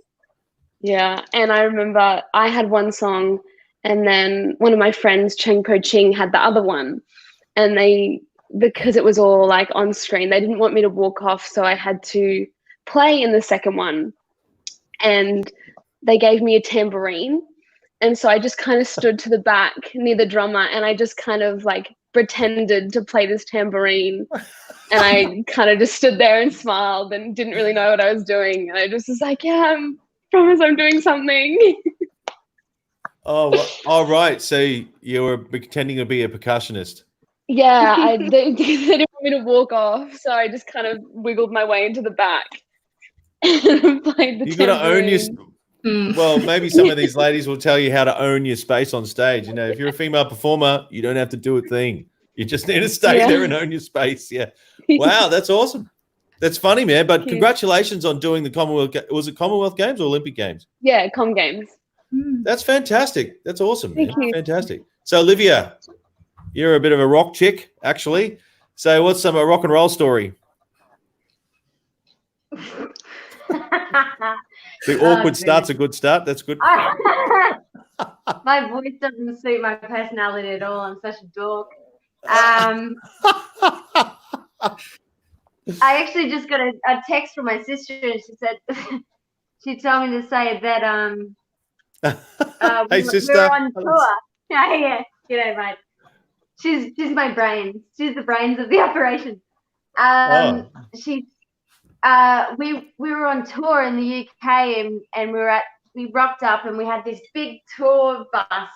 Yeah, and I remember I had one song, and then one of my friends, Cheng Po Ching, had the other one, and because it was all on screen, they didn't want me to walk off, so I had to play in the second one, and they gave me a tambourine, and so I just kind of stood to the back near the drummer, and I just kind of pretended to play this tambourine, and I kind of just stood there and smiled and didn't really know what I was doing, and I just was yeah, I promise I'm doing something. All right. So you were pretending to be a percussionist. Yeah, they didn't want me to walk off, so I just kind of wiggled my way into the back and played the tambourine. You got to own your. Well, maybe some of these ladies will tell you how to own your space on stage. If you're a female performer, you don't have to do a thing. You just need to stay there and own your space. Yeah. Wow, that's awesome. That's funny, man. But congratulations on doing the Commonwealth. Was it Commonwealth Games or Olympic Games? Yeah, Com Games. That's fantastic. That's awesome, man. Thank you. Fantastic. So, Olivia, you're a bit of a rock chick, actually. So, what's a rock and roll story? The awkward start's a good start. That's good. My voice doesn't suit my personality at all. I'm such a dork. I actually just got a text from my sister, and she said she told me to say that Hey, sister. we're on tour. Yeah, mate. She's my brains. She's the brains of the operation. We were on tour in the UK, and we rocked up, and we had this big tour bus.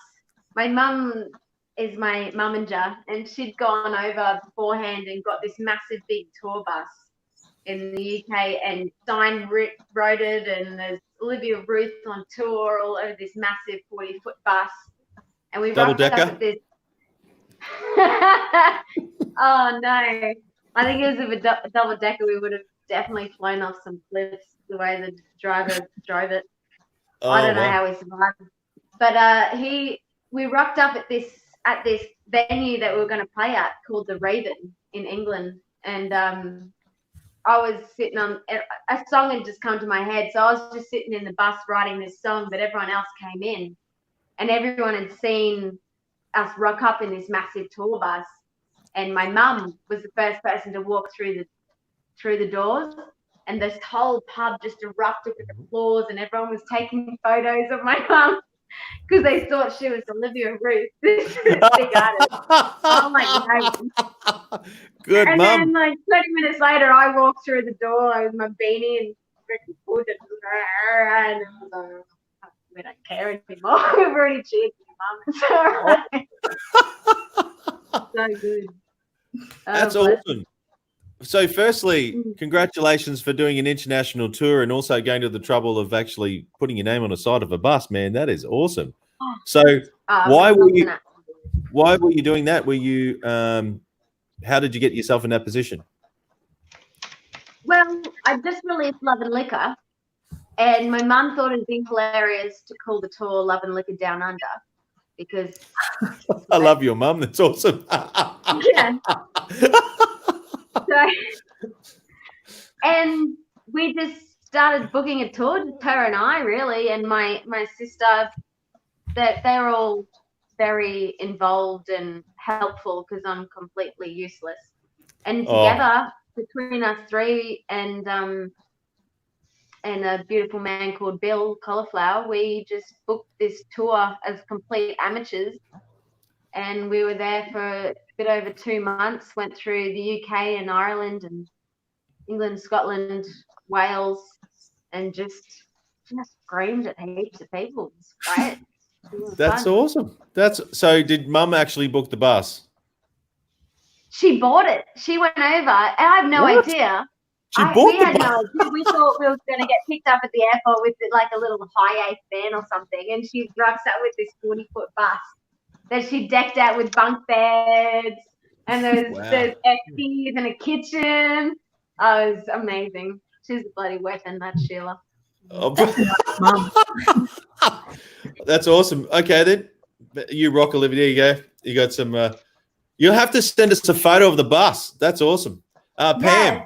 My mum is my mumminger, and she'd gone over beforehand and got this massive big tour bus in the UK, and Stein wrote it, and there's Olivia Ruth on tour all over this massive 40-foot bus, and we rocked up at this. Oh no! I think it was a double decker. We would have definitely flown off some cliffs the way the driver drove it. I don't know how we survived, but we rocked up at this venue that we were going to play at called the Raven in England, and I was sitting on a song had just come to my head, so I was just sitting in the bus writing this song, but everyone else came in, and everyone had seen us rock up in this massive tour bus, and my mum was the first person to walk through the doors, and this whole pub just erupted with applause, and everyone was taking photos of my mum because they thought she was Olivia Ruth, this big artist. Oh my God. Good, and mum. then, 20 minutes later, I walked through the door with my beanie and freaking pulled it, and we don't care anymore. We've already cheered your mum. It's all right. So good. That's awesome. So, firstly, congratulations for doing an international tour and also going to the trouble of actually putting your name on the side of a bus, man. That is awesome. So, why were you doing that? Were you how did you get yourself in that position? Well, I just released Love and Liquor, and my mum thought it'd be hilarious to call the tour Love and Liquor Down Under, because I love your mum. That's awesome. Yeah. And we just started booking a tour, her and I, really, and my sister. That they're all very involved and helpful because I'm completely useless. And together, between us three and a beautiful man called Bill Cauliflower, we just booked this tour as complete amateurs. And we were there for a bit over 2 months, went through the UK and Ireland and England, Scotland, Wales, and just screamed at heaps of people. It was great. That's awesome. So did mum actually book the bus? She bought it. She went over. I have no idea. We had no idea. We thought we were going to get picked up at the airport with like a little high-ace van or something, and she rocks up with this 40-foot bus that she decked out with bunk beds, and there's XPs and a kitchen. Oh, it was amazing. She's a bloody weapon, that Sheila. That's awesome. Okay, then you rock, Olivia. There you go. You got some. You'll have to send us a photo of the bus. That's awesome. Pam.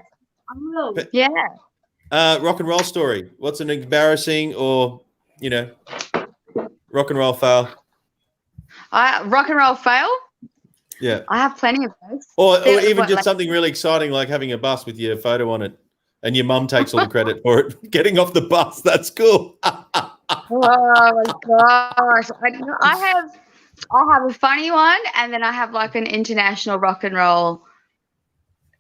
Yeah. Rock and roll story. What's an embarrassing or rock and roll fail? Rock and roll fail? Yeah. I have plenty of those. Or even just something really exciting like having a bus with your photo on it and your mum takes all the credit for it. Getting off the bus. That's cool. Oh my gosh. I have a funny one, and then I have like an international rock and roll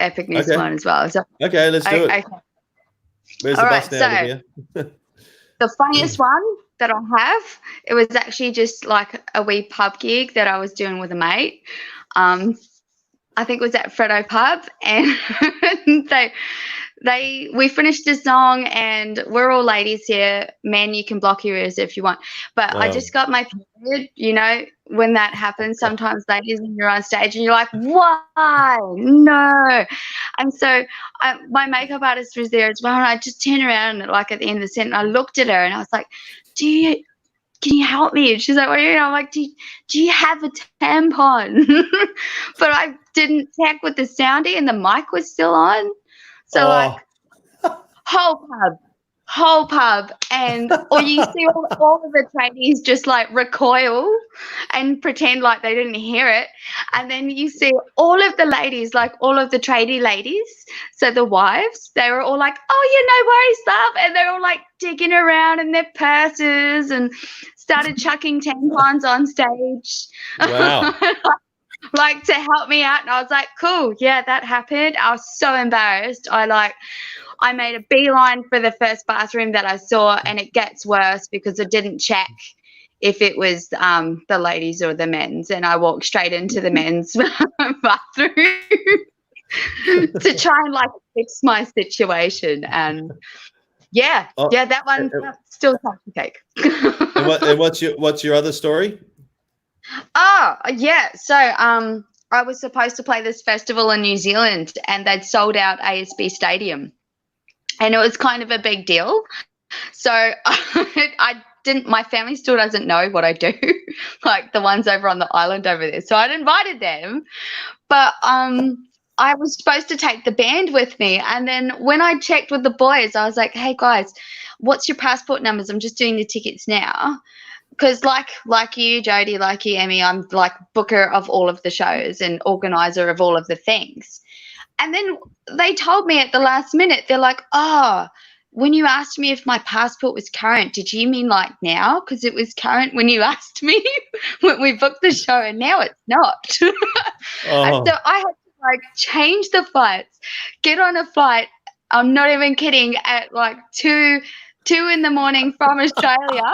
epicness one as well. So, okay, let's do it. Okay. Where's the bus now, Olivia? The funniest one that I have, it was actually just like a wee pub gig that I was doing with a mate. I think it was at Freddo Pub, and we finished the song, and we're all ladies here. Men, you can block your ears if you want. But I just got my period, when that happens, sometimes ladies, when you're on stage and you're like, why? No. And so my makeup artist was there as well, and I just turned around like at the end of the set, and I looked at her and I was like, do can you help me? And she's like, what do you mean? I'm like, do you have a tampon? But I didn't check with the soundie and the mic was still on. So like whole pub, and or you see all of the tradies just like recoil and pretend like they didn't hear it, and then you see all of the ladies, like all of the tradie ladies, so the wives, they were all like, oh yeah, no worries, love, and they're all like digging around in their purses and started chucking tampons on stage. Wow. Like to help me out, and I was like, cool, yeah, that happened. I was so embarrassed. I made a beeline for the first bathroom that I saw, and it gets worse because I didn't check if it was the ladies or the men's, and I walked straight into the men's bathroom to try and like fix my situation. And that one still touch the cake. And what's your other story? Oh yeah, so I was supposed to play this festival in New Zealand, and they'd sold out ASB Stadium. And it was kind of a big deal. So my family still doesn't know what I do, like the ones over on the island over there. So I'd invited them, but I was supposed to take the band with me. And then when I checked with the boys, I was like, hey guys, what's your passport numbers? I'm just doing the tickets now. Because like you, Jody, like you, Emmy, I'm like booker of all of the shows and organizer of all of the things. And then they told me at the last minute, they're like, oh, when you asked me if my passport was current, did you mean like now? Because it was current when you asked me when we booked the show, and now it's not. And so I had to like change the flights, get on a flight, I'm not even kidding, at like 2 in the morning from Australia.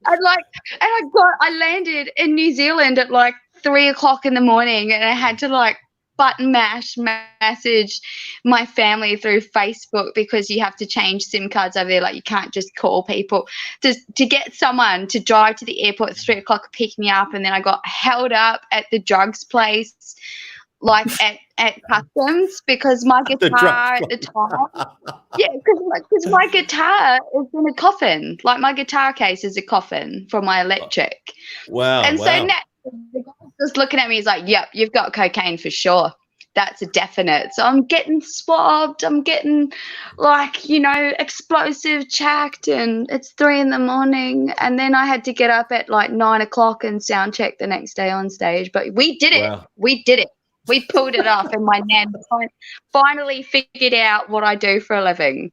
I landed in New Zealand at like 3 o'clock in the morning, and I had to like button message my family through Facebook, because you have to change SIM cards over there. Like you can't just call people to get someone to drive to the airport at 3 o'clock, pick me up. And then I got held up at the drugs place, like at customs, because my guitar at the time, because my guitar is in a coffin. Like my guitar case is a coffin for my electric. Wow. And so now the guy's just looking at me, he's like, yep, you've got cocaine for sure. That's a definite. So I'm getting swabbed. I'm getting like, explosive checked, and it's 3 in the morning. And then I had to get up at like 9 o'clock and sound check the next day on stage. But we did it. Wow. We did it. We pulled it off, and my nan finally figured out what I do for a living.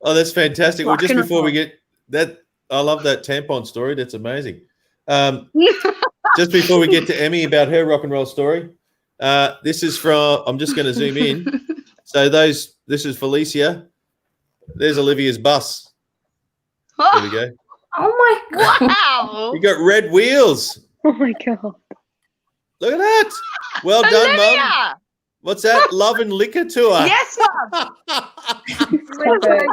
Oh, that's fantastic. Well, just before we get that, I love that tampon story. That's amazing. Just before we get to Emmy about her rock and roll story, this is from, I'm just going to zoom in. So this is Felicia. There's Olivia's bus. There we go. Oh my God. Wow. You got red wheels. Oh my God. Look at that. Well done, Mum. Olivia! What's that? Love and Liquor Tour. Yes, Mum. We're so good.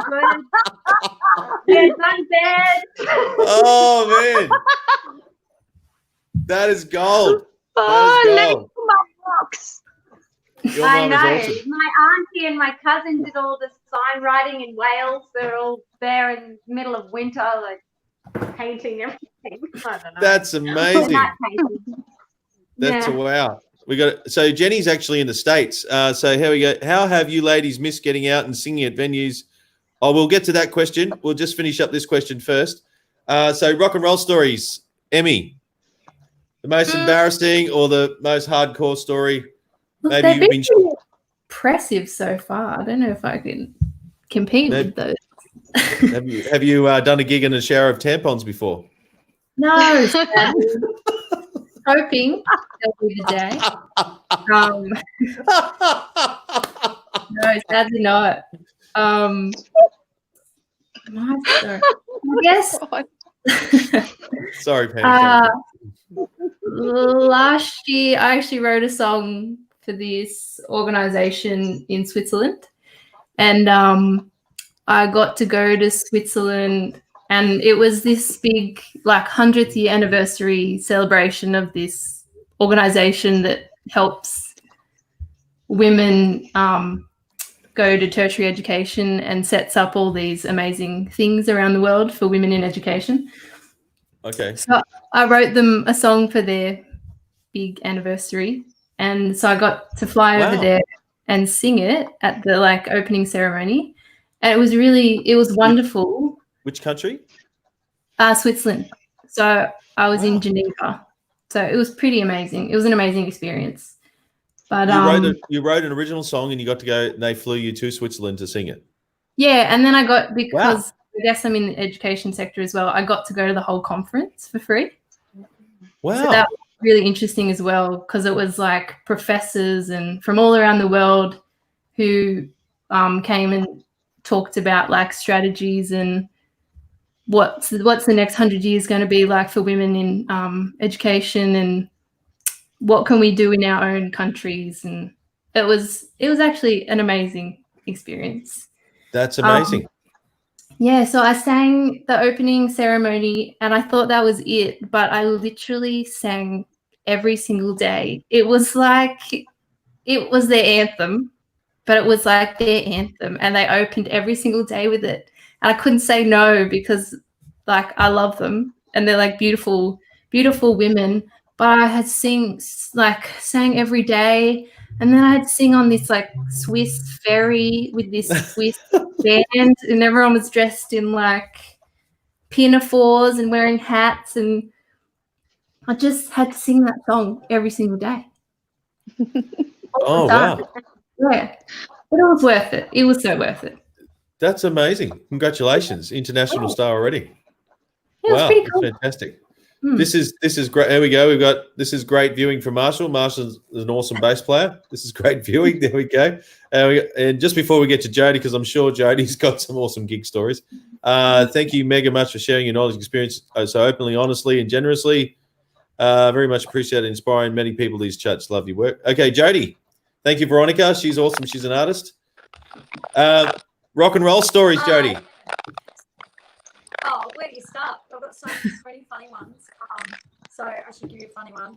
We're done bed. Oh, man. That is gold. Oh, That is let me gold. pull my box. Your I mum know. is awesome. My auntie and my cousin did all the sign writing in Wales. They're all there in the middle of winter, like painting everything. I don't know. That's amazing. Night painting. That's Yeah. wow. We got so Jenny's actually in the States. So here we go. How have you ladies missed getting out and singing at venues? Oh, we'll get to that question. We'll just finish up this question first. So rock and roll stories. Emmy, the most embarrassing or the most hardcore story? Look, Maybe they've you've been been really impressive so far. I don't know if I can compete with those. have you done a gig in a shower of tampons before? No, sadly. Hoping that'll be the day. No, sadly not. My story. I guess Sorry, Pam. last year I actually wrote a song for this organization in Switzerland, and I got to go to Switzerland, and it was this big 100th year anniversary celebration of this organization that helps women go to tertiary education and sets up all these amazing things around the world for women in education. Okay. So I wrote them a song for their big anniversary, and so I got to fly over there and sing it at the opening ceremony, and it was wonderful. Which country? Switzerland. So I was in Geneva, so it was pretty amazing. It was an amazing experience. But you wrote an original song and you got to go, and they flew you to Switzerland to sing it. Yeah, and then I got, because I guess I'm in the education sector as well, I got to go to the whole conference for free. Wow. So that was really interesting as well, because it was professors and from all around the world who came and talked about strategies and what's the next 100 years going to be like for women in education, and what can we do in our own countries. And it was actually an amazing experience. That's amazing. Yeah, so I sang the opening ceremony and I thought that was it, but I literally sang every single day. It was their anthem, but it was their anthem, and they opened every single day with it. And I couldn't say no, because I love them and they're beautiful, beautiful women. But I had sang every day, and then I had to sing on this Swiss ferry with this Swiss band, and everyone was dressed in pinafores and wearing hats, and I just had to sing that song every single day. Oh, wow. Yeah, but it was worth it. It was so worth it. That's amazing. Congratulations. International star already. It was pretty cool. That's fantastic. This is great. There we go. This is great viewing for Marshall. Marshall's an awesome bass player. This is great viewing. There we go. And just before we get to Jody, because I'm sure Jody's got some awesome gig stories. Thank you mega much for sharing your knowledge and experience so openly, honestly, and generously. Very much appreciated. Inspiring many people. These chats love your work. Okay, Jody. Thank you, Veronica. She's awesome. She's an artist. Rock and roll stories, Jody. Oh, where do you start? I've got so many funny ones. So I should give you a funny one.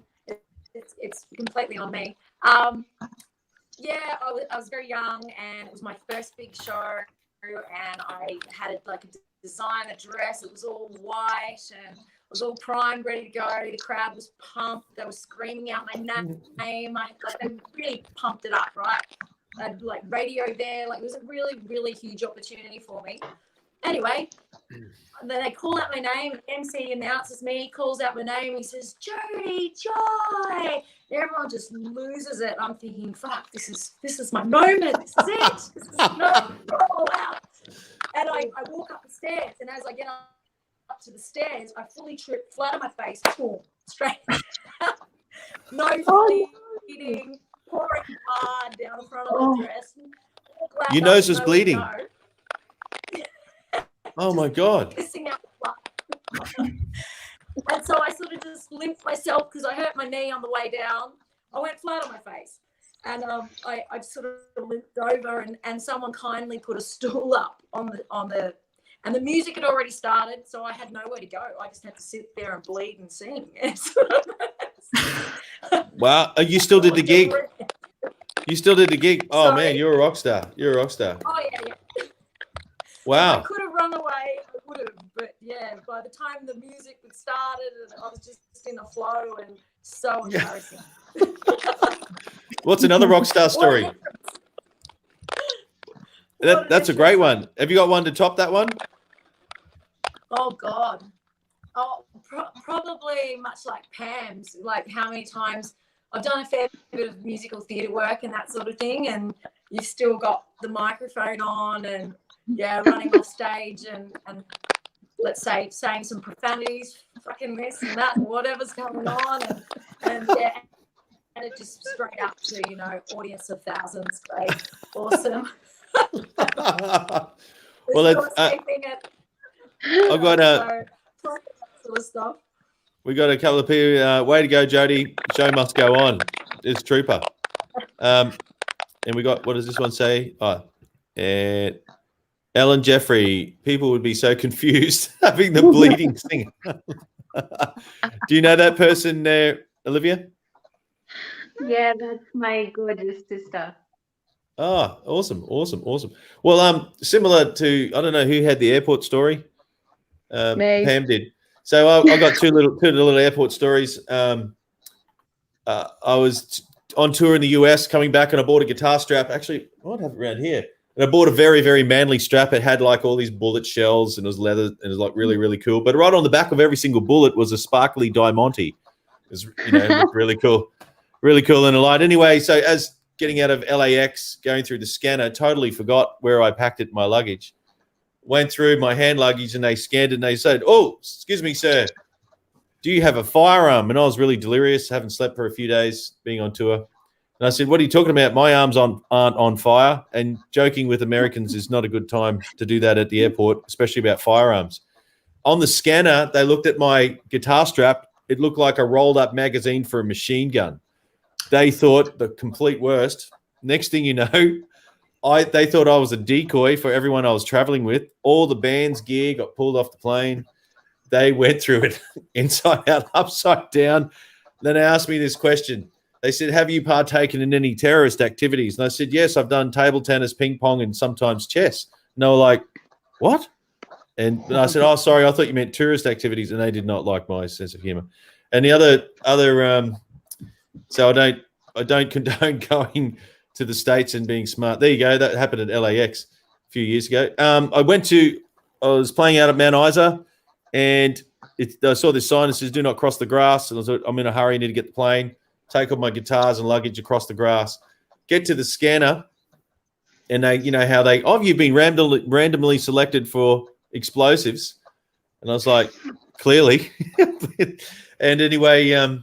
It's completely on me. Yeah, I was very young, and it was my first big show, and I had a designer dress. It was all white and it was all primed, ready to go. The crowd was pumped. They were screaming out my name. They really pumped it up, right? I had radio there. It was a really, really huge opportunity for me. Anyway, then they call out my name. MC announces me, calls out my name. He says, "Jody, Joy." Everyone just loses it. I'm thinking, fuck, this is my moment. This is it. This is all out. And I walk up the stairs, and as I get up to the stairs, I fully trip, flat on my face, boom, straight. No bleeding, pouring blood down the front of the dress. Your nose was bleeding. Oh my God. Pissing out blood. And so I sort of just limped myself because I hurt my knee on the way down. I went flat on my face. And I sort of limped over, and someone kindly put a stool up on the and the music had already started, so I had nowhere to go. I just had to sit there and bleed and sing. Wow. You still did the gig. You still did the gig. Oh, sorry. Man, you're a rock star. You're a rock star. Oh, yeah. Wow. If I could have run away, I would have. But, yeah, by the time the music had started, and I was just in a flow, and so embarrassing. What's another rock star story? That's a great one. Have you got one to top that one? Oh, God. Oh, probably much like Pam's, how many times I've done a fair bit of musical theatre work and that sort of thing, and you've still got the microphone on and, running off stage and let's say saying some profanities, fucking this and that and whatever's going on, and it just straight up to, audience of thousands. Great. Awesome. Well, I've got sort of stuff. We got a couple of people. Way to go, Jody! Show must go on. It's trooper. And we got, what does this one say? Oh, and Ellen Jeffrey. People would be so confused having the bleeding singer. Do you know that person there, Olivia? Yeah, that's my gorgeous sister. Ah, awesome. Well, similar to, I don't know who had the airport story. Me. Pam did. So I got two little airport stories. I was on tour in the US, coming back, and I bought a guitar strap. Actually, I might have it around here. And I bought a very, very manly strap. It had like all these bullet shells, and it was leather, and it was like really, really cool. But right on the back of every single bullet was a sparkly diamante. It was, it looked really cool in the light. Anyway, so as getting out of LAX, going through the scanner, totally forgot where I packed it in my luggage. Went through my hand luggage, and they scanned it, and they said, "Oh, excuse me, sir. Do you have a firearm?" And I was really delirious, haven't slept for a few days being on tour. And I said, "What are you talking about? My arms aren't on fire." And joking with Americans is not a good time to do that at the airport, especially about firearms. On the scanner, they looked at my guitar strap. It looked like a rolled up magazine for a machine gun. They thought the complete worst. Next thing you know, they thought I was a decoy for everyone I was traveling with. All the band's gear got pulled off the plane. They went through it inside out, upside down. Then they asked me this question. They said, "Have you partaken in any terrorist activities?" And I said, "Yes, I've done table tennis, ping pong, and sometimes chess." And they were like, "What?" And I said, "Oh, sorry, I thought you meant tourist activities." And they did not like my sense of humor. And the other, so I don't condone going to the States and being smart. There you go. That happened at LAX a few years ago. I was playing out at Mount Isa, and I saw this sign that says, "Do not cross the grass." And I was like, I'm in a hurry, I need to get the plane. Take all my guitars and luggage across the grass. Get to the scanner, and they, how they, you've been randomly selected for explosives. And I was like, clearly. And anyway,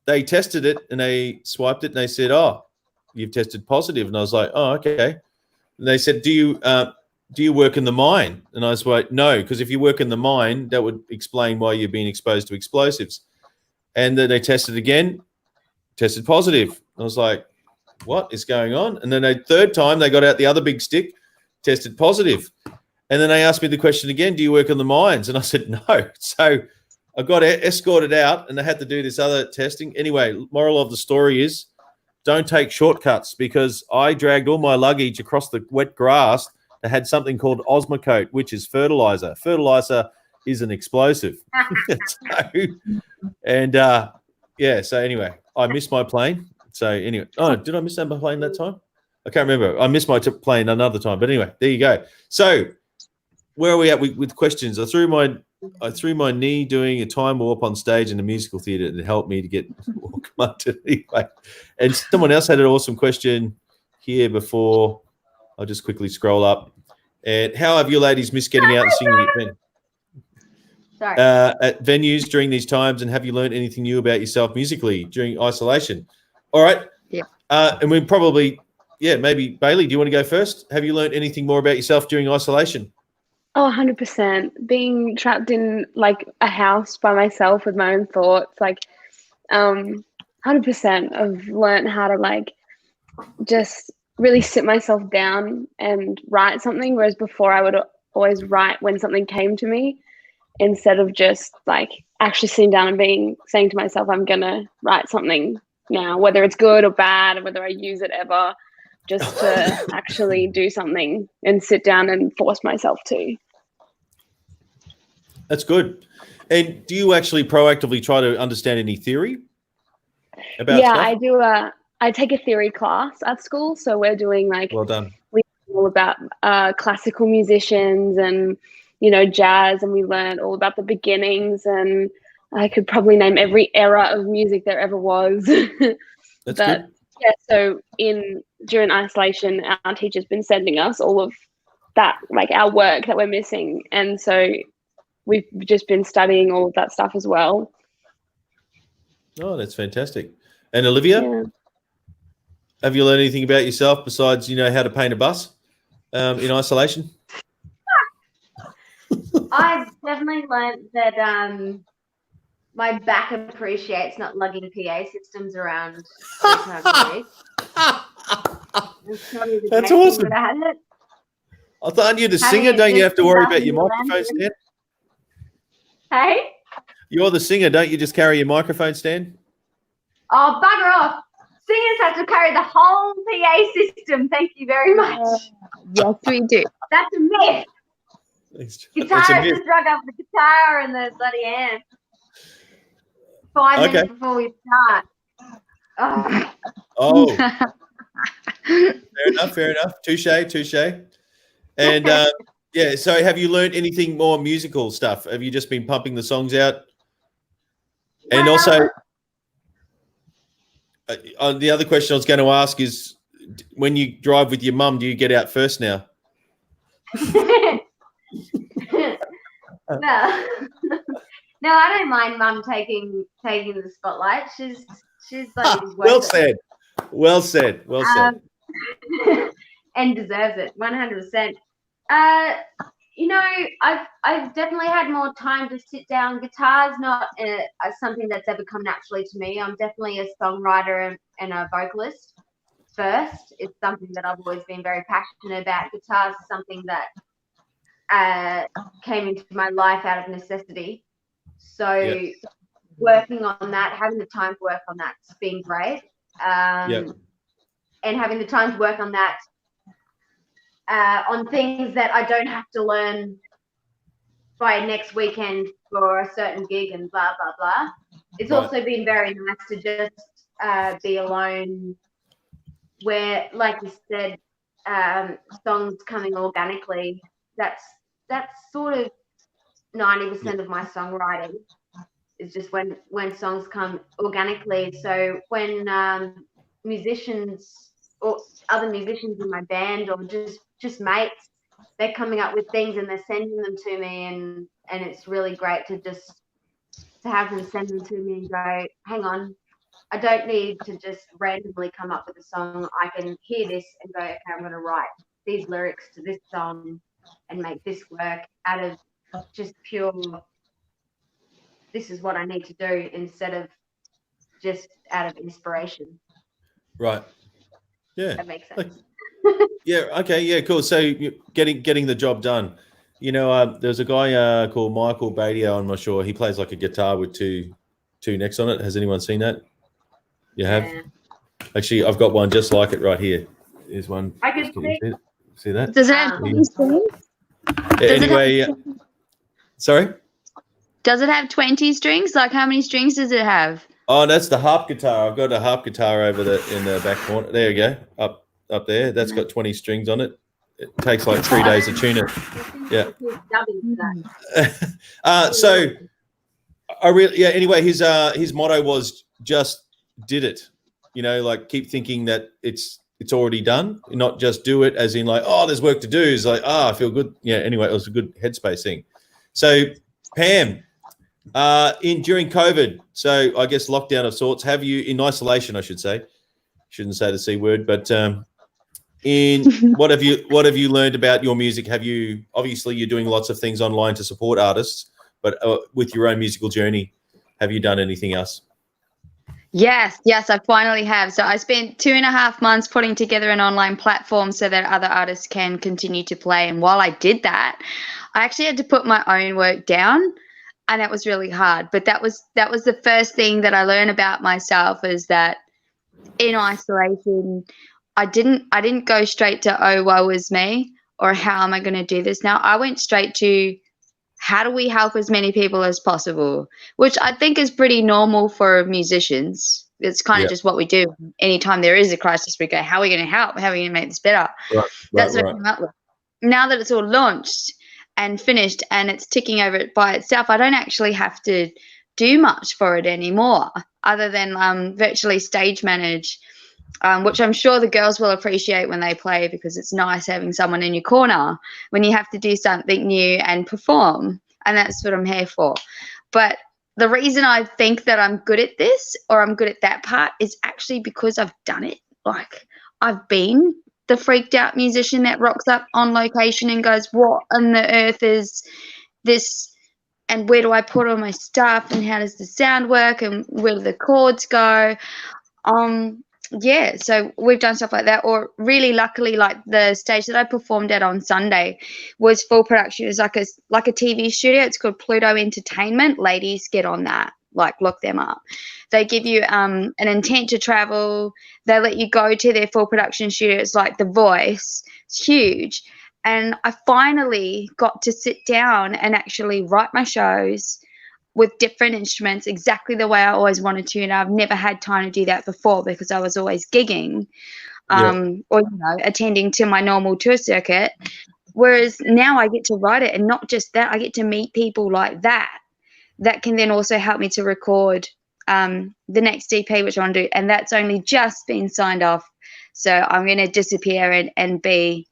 they tested it, and they swiped it, and they said, "Oh, you've tested positive." And I was like, "Oh, okay." And they said, "Do you work in the mine?" And I was like, "No, because if you work in the mine, that would explain why you're being exposed to explosives." And then they tested again, tested positive. I was like, "What is going on?" And then third time, they got out the other big stick, tested positive. And then they asked me the question again, "Do you work in the mines?" And I said, "No." So I got escorted out, and I had to do this other testing. Anyway, moral of the story is, don't take shortcuts, because I dragged all my luggage across the wet grass that had something called Osmocote, which is fertilizer. Fertilizer is an explosive. So anyway, I missed my plane. So anyway, did I miss my plane that time? I can't remember. I missed my plane another time. But anyway, there you go. So where are we at with questions? I threw my knee doing a time warp on stage in the musical theatre, and it helped me to get more commanded anyway. And someone else had an awesome question here before. I'll just quickly scroll up. And how have you ladies missed getting out and singing at venues during these times? And have you learned anything new about yourself musically during isolation? All right. Yeah. And we probably, maybe Bailey, do you want to go first? Have you learned anything more about yourself during isolation? Oh, 100%. Being trapped in like a house by myself with my own thoughts, 100% I've learned how to like just really sit myself down and write something, whereas before I would always write when something came to me, instead of just like actually sitting down and saying to myself, I'm gonna write something now, whether it's good or bad, or whether I use it ever, just to actually do something and sit down and force myself to. That's good. And do you actually proactively try to understand any theory about stuff? I do. I take a theory class at school, so we're doing well done. We all about classical musicians and jazz, and we learn all about the beginnings, and I could probably name every era of music there ever was. That's good. Yeah, so during isolation, our teacher's been sending us all of that, like our work that we're missing, and so we've just been studying all of that stuff as well. Oh, that's fantastic. And Olivia, have you learned anything about yourself besides how to paint a bus in isolation? I've definitely learned that my back appreciates not lugging PA systems around 3 times a week. That's awesome. I thought, aren't you the singer? Don't you have to worry about your microphone stand? Hey? You're the singer. Don't you just carry your microphone stand? Oh, bugger off. Singers have to carry the whole PA system. Thank you very much. Yes, we do. That's a myth. It's a Guitarists myth. just drug up the guitar and the bloody amp 5 minutes before we start. Oh. Oh, fair enough. Touche. And yeah, so have you learned anything more musical stuff? Have you just been pumping the songs out? And Well, also, the other question I was going to ask is, when you drive with your mum, do you get out first now? well, no, I don't mind Mum taking the spotlight. She's like Well said. Well said. and deserves it 100%. You know, I've definitely had more time to sit down. Guitar's not something that's ever come naturally to me. I'm definitely a songwriter and a vocalist first. It's something that I've always been very passionate about. Guitar's something that came into my life out of necessity. So working on that, having the time to work on that's been great. And having the time to work on that on things that I don't have to learn by next weekend for a certain gig and blah, blah, blah. It's also been very nice to just be alone where, like you said, songs coming organically. That's sort of 90% of my songwriting is just when songs come organically. So when musicians or other musicians in my band or just mates, they're coming up with things and they're sending them to me, and it's really great to have them send them to me and go, hang on, I don't need to just randomly come up with a song. I can hear this and go, okay, I'm going to write these lyrics to this song and make this work out of just pure, this is what I need to do, instead of just out of inspiration. Right. Yeah. That makes sense. Yeah. Okay. Yeah. Cool. So you're getting the job done. You know, there's a guy called Michael Badio. I'm not sure. He plays like a guitar with two necks on it. Has anyone seen that? You have? Yeah. Actually, I've got one just like it right here. Here's one. I can see that? Does it have 20 strings? Anyway, sorry? Does it have 20 strings? Like, how many strings does it have? Oh, that's the harp guitar. I've got a harp guitar over in the back corner. There you go. Up there. That's got 20 strings on it. It takes like 3 days to tune it. Yeah. So anyway, his motto was just did it. You know, like keep thinking that it's already done, not just do it as in like, oh, there's work to do. It's like, I feel good. Yeah, anyway, it was a good headspace thing. So Pam, during COVID, so I guess lockdown of sorts, have you, in isolation, I should say, shouldn't say the C word, but what have you learned about your music? Have you, obviously you're doing lots of things online to support artists, but with your own musical journey, have you done anything else? Yes, I finally have. So I spent 2.5 months putting together an online platform so that other artists can continue to play. And while I did that, I actually had to put my own work down, and that was really hard. But that was the first thing that I learned about myself, is that in isolation, I didn't go straight to, oh, woe is me, or how am I going to do this now? I went straight to, how do we help as many people as possible? Which I think is pretty normal for musicians. It's kind of just what we do. Anytime there is a crisis, we go, how are we going to help? How are we going to make this better? That's what I came up with. Now that it's all launched and finished and it's ticking over it by itself, I don't actually have to do much for it anymore, other than virtually stage manage, which I'm sure the girls will appreciate when they play, because it's nice having someone in your corner when you have to do something new and perform, and that's what I'm here for. But the reason I think that I'm good at this, or I'm good at that part, is actually because I've done it. Like, I've been the freaked out musician that rocks up on location and goes, what on the earth is this, and where do I put all my stuff, and how does the sound work, and where do the chords go? Yeah, so we've done stuff like that. Or really luckily, like the stage that I performed at on Sunday was full production. It was like a TV studio. It's called Pluto Entertainment. Ladies, get on that. like look them up. They give you an intent to travel. They let you go to their full production studios like The Voice. It's huge. And I finally got to sit down and actually write my shows with different instruments exactly the way I always wanted to. And I've never had time to do that before because I was always gigging or, attending to my normal tour circuit. Whereas now I get to write it, and not just that, I get to meet people like that can then also help me to record the next EP, which I want to do. And that's only just been signed off. So I'm going to disappear and be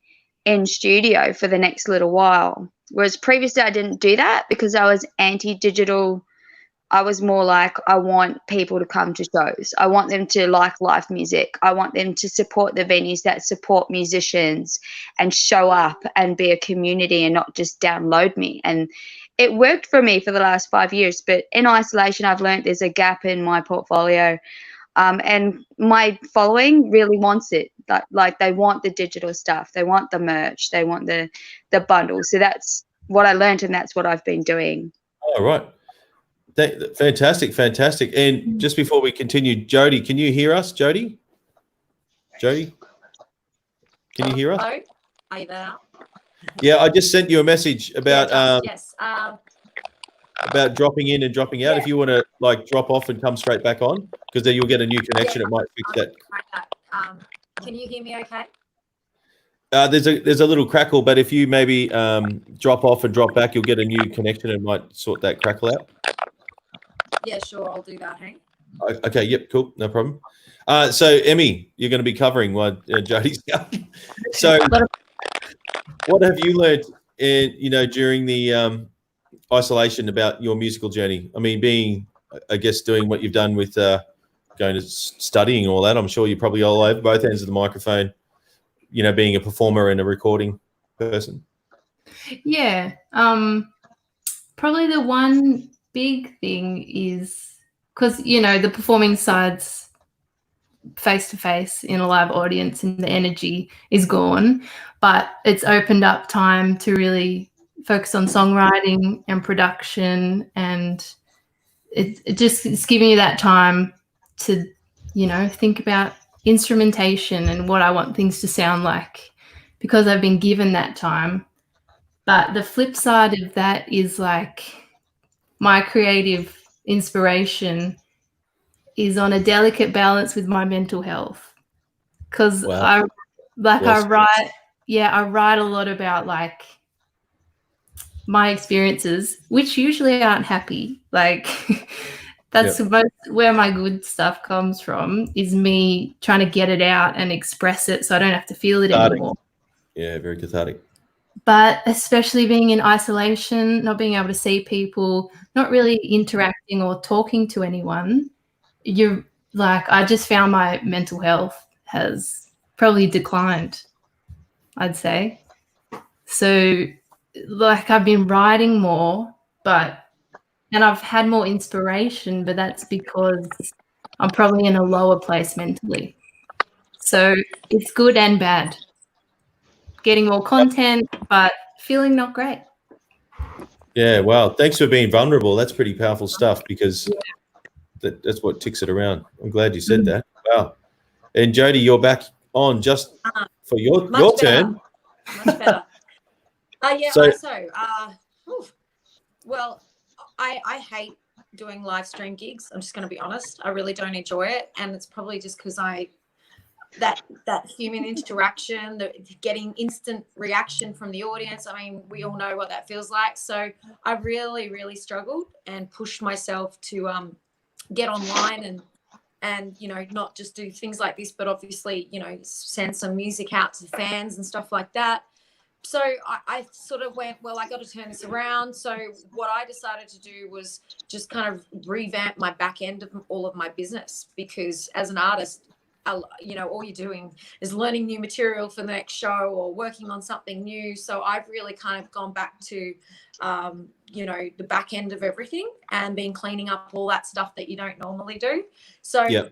in studio for the next little while. Whereas previously I didn't do that because I was anti-digital. I was more like, I want people to come to shows. I want them to like live music. I want them to support the venues that support musicians and show up and be a community and not just download me. And it worked for me for the last 5 years. But in isolation, I've learned there's a gap in my portfolio. And my following really wants it. Like they want the digital stuff. They want the merch. They want the bundle. So that's what I learned, and that's what I've been doing. Oh, right. Fantastic. And just before we continue, Jody, can you hear us, Jody? Jody, can you hear us? Hello? Are you there? Yeah, I just sent you a message about yes. about dropping in and dropping out. Yeah. If you want to like drop off and come straight back on, because then you'll get a new connection. It might fix that. Can you hear me okay? There's a little crackle, but if you maybe drop off and drop back, you'll get a new connection and might sort that crackle out. Yeah, sure. I'll do that. Hang. Okay. Yep. Cool. No problem. So Emmy, you're going to be covering while Jody's going. So, what have you learned during the isolation about your musical journey? I mean, doing what you've done with going to studying all that, I'm sure you're probably all over both ends of the microphone, being a performer and a recording person. Yeah. Probably the one big thing is because, the performing side's face-to-face in a live audience and the energy is gone, but it's opened up time to really focus on songwriting and production, and it's giving you that time to, think about instrumentation and what I want things to sound like, because I've been given that time. But the flip side of that is like my creative inspiration is on a delicate balance with my mental health, because I write a lot about like my experiences, which usually aren't happy. Like that's where my good stuff comes from, is me trying to get it out and express it so I don't have to feel it anymore. Yeah, very cathartic. But especially being in isolation, not being able to see people, not really interacting or talking to anyone, I just found my mental health has probably declined, I'd say. So like I've been writing more, and I've had more inspiration, but that's because I'm probably in a lower place mentally. So it's good and bad. Getting more content, but feeling not great. Yeah, wow. Thanks for being vulnerable. That's pretty powerful stuff, because that's what ticks it around. I'm glad you said that. Wow. And Jody, you're back on just for your turn. Much better. I hate doing live stream gigs. I'm just going to be honest. I really don't enjoy it, and it's probably just because that human interaction, getting instant reaction from the audience. I mean, we all know what that feels like. So I really, really struggled and pushed myself to get online and not just do things like this, but obviously send some music out to fans and stuff like that. So I sort of went, well, I got to turn this around. So what I decided to do was just kind of revamp my back end of all of my business, because as an artist, all you're doing is learning new material for the next show or working on something new. So I've really kind of gone back to, the back end of everything and been cleaning up all that stuff that you don't normally do. So I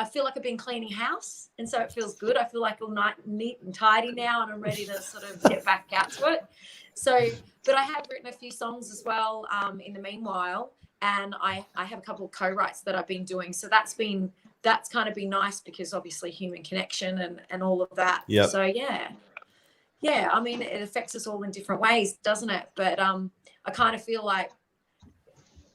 feel like I've been cleaning house, and so it feels good. I feel like I'm neat and tidy now, and I'm ready to sort of get back out to it. So, but I have written a few songs as well in the meanwhile, and I have a couple of co-writes that I've been doing. So that's kind of been nice because obviously human connection and all of that. Yep. So yeah. I mean, it affects us all in different ways, doesn't it? But I kind of feel like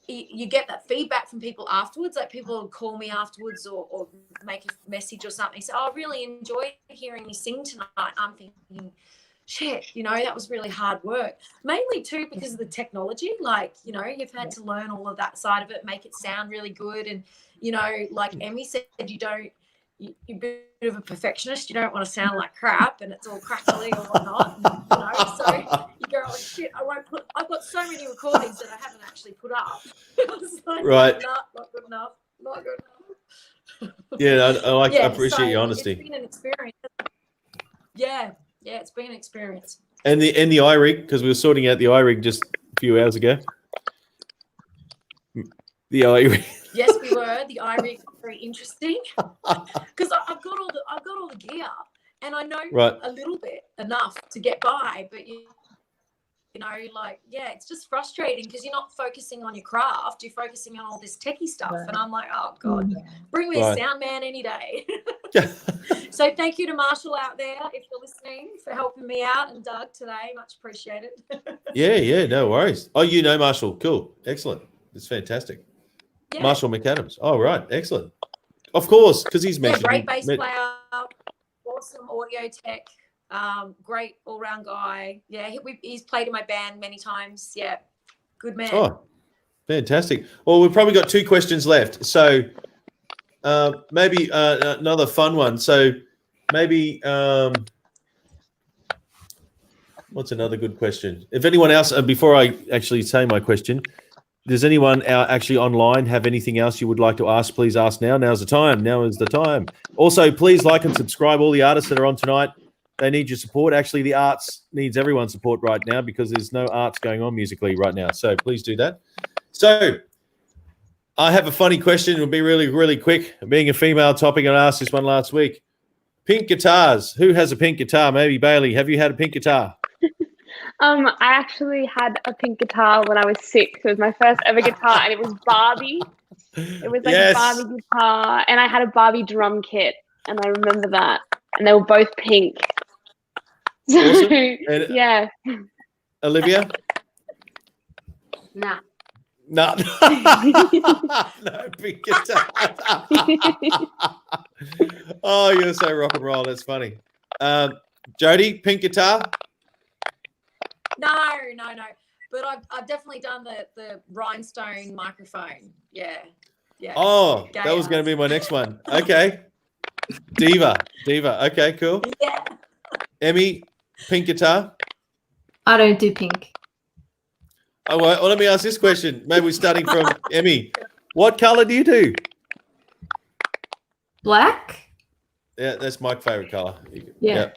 you get that feedback from people afterwards. Like people will call me afterwards or make a message or something. Say, "Oh, I really enjoyed hearing you sing tonight." I'm thinking, shit, that was really hard work. Mainly too because of the technology. Like, you've had to learn all of that side of it, make it sound really good. And, like Emmy said, you're a bit of a perfectionist. You don't want to sound like crap and it's all crackly or whatnot. And, so you go, oh shit, I've got so many recordings that I haven't actually put up. It's like, Right. Not good enough. Yeah, I appreciate your honesty. It's been an experience. Yeah, it's been an experience. And the iRig, because we were sorting out the iRig just a few hours ago. The iRig. Yes, we were. The iRig was very interesting because I've got all the gear and I know a little bit enough to get by, but it's just frustrating because you're not focusing on your craft, you're focusing on all this techie stuff, and I'm like, oh god, bring me a sound man any day. So thank you to Marshall out there if you're listening for helping me out, and Doug today, much appreciated. Yeah, no worries. Oh, Marshall, cool, excellent, it's fantastic. Yeah. Marshall McAdams. Oh, right, excellent. Of course, because he's mentioned. Great bass player, awesome audio tech. Great all-round guy. Yeah, he's played in my band many times. Yeah, good man. Oh, fantastic. Well, we've probably got 2 questions left. So maybe another fun one. So maybe what's another good question? If anyone else, before I actually say my question, does anyone actually online have anything else you would like to ask? Please ask now. Now's the time. Now is the time. Also, please like and subscribe all the artists that are on tonight. They need your support. Actually, the arts needs everyone's support right now because there's no arts going on musically right now. So please do that. So I have a funny question. It'll be really, really quick. Being a female topic, I asked this one last week. Pink guitars. Who has a pink guitar? Maybe Bailey. Have you had a pink guitar? I actually had a pink guitar when I was 6. It was my first ever guitar, and it was Barbie. It was like a Barbie guitar, and I had a Barbie drum kit, and I remember that. And they were both pink. So, awesome. And, yeah. Olivia? Nah. No. No pink guitar. Oh, you're so rock and roll. That's funny. Jody, pink guitar? No. But I've definitely done the rhinestone microphone. Yeah. Oh, that was going to be my next one. Okay. Diva. Okay, cool. Yeah. Emmy, pink guitar? I don't do pink. Oh, well, let me ask this question. Maybe we're starting from Emmy. What color do you do? Black? Yeah, that's my favorite color. Yeah.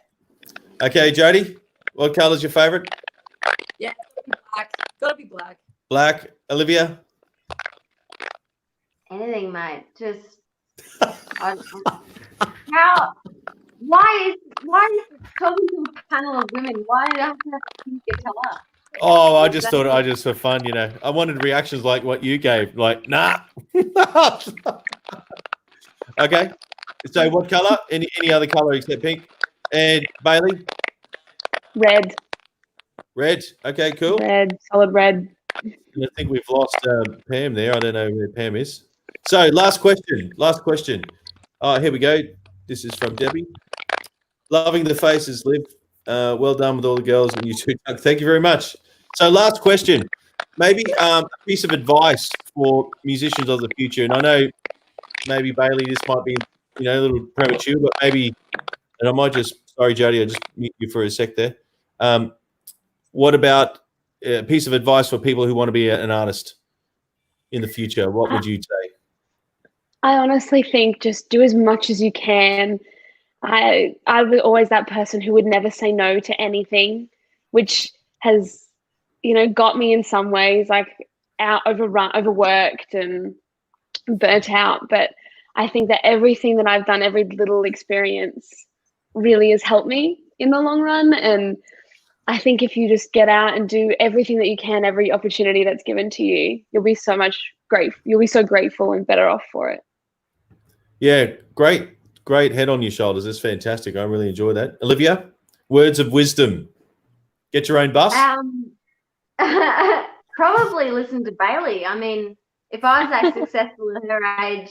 Okay, Jody, what color's your favorite? Yeah, black. Gotta be black. Black. Olivia? Anything, mate. Just why is talking to a panel of women? Why do I have to have a pink guitar? Oh, I just thought for fun, I wanted reactions like what you gave, like, nah. Okay. So what color? Any other color except pink? And Bailey? Red. Red. Okay, cool. Red, solid red. And I think we've lost Pam there. I don't know where Pam is. So last question. Oh, here we go. This is from Debbie. Loving the faces, Liv. Well done with all the girls and you too. Thank you very much. So last question. Maybe a piece of advice for musicians of the future. And I know maybe, Bailey, this might be a little premature, but maybe, and I might sorry, Jody, I just mute you for a sec there. What about a piece of advice for people who want to be an artist in the future? What would you say? I honestly think just do as much as you can. I was always that person who would never say no to anything, which has, got me in some ways, like overworked and burnt out. But I think that everything that I've done, every little experience really has helped me in the long run. And I think if you just get out and do everything that you can, every opportunity that's given to you, you'll be so grateful and better off for it. Yeah, great head on your shoulders. That's fantastic. I really enjoy that. Olivia, words of wisdom. Get your own bus. Probably listen to Bailey. I mean, if I was that successful at her age,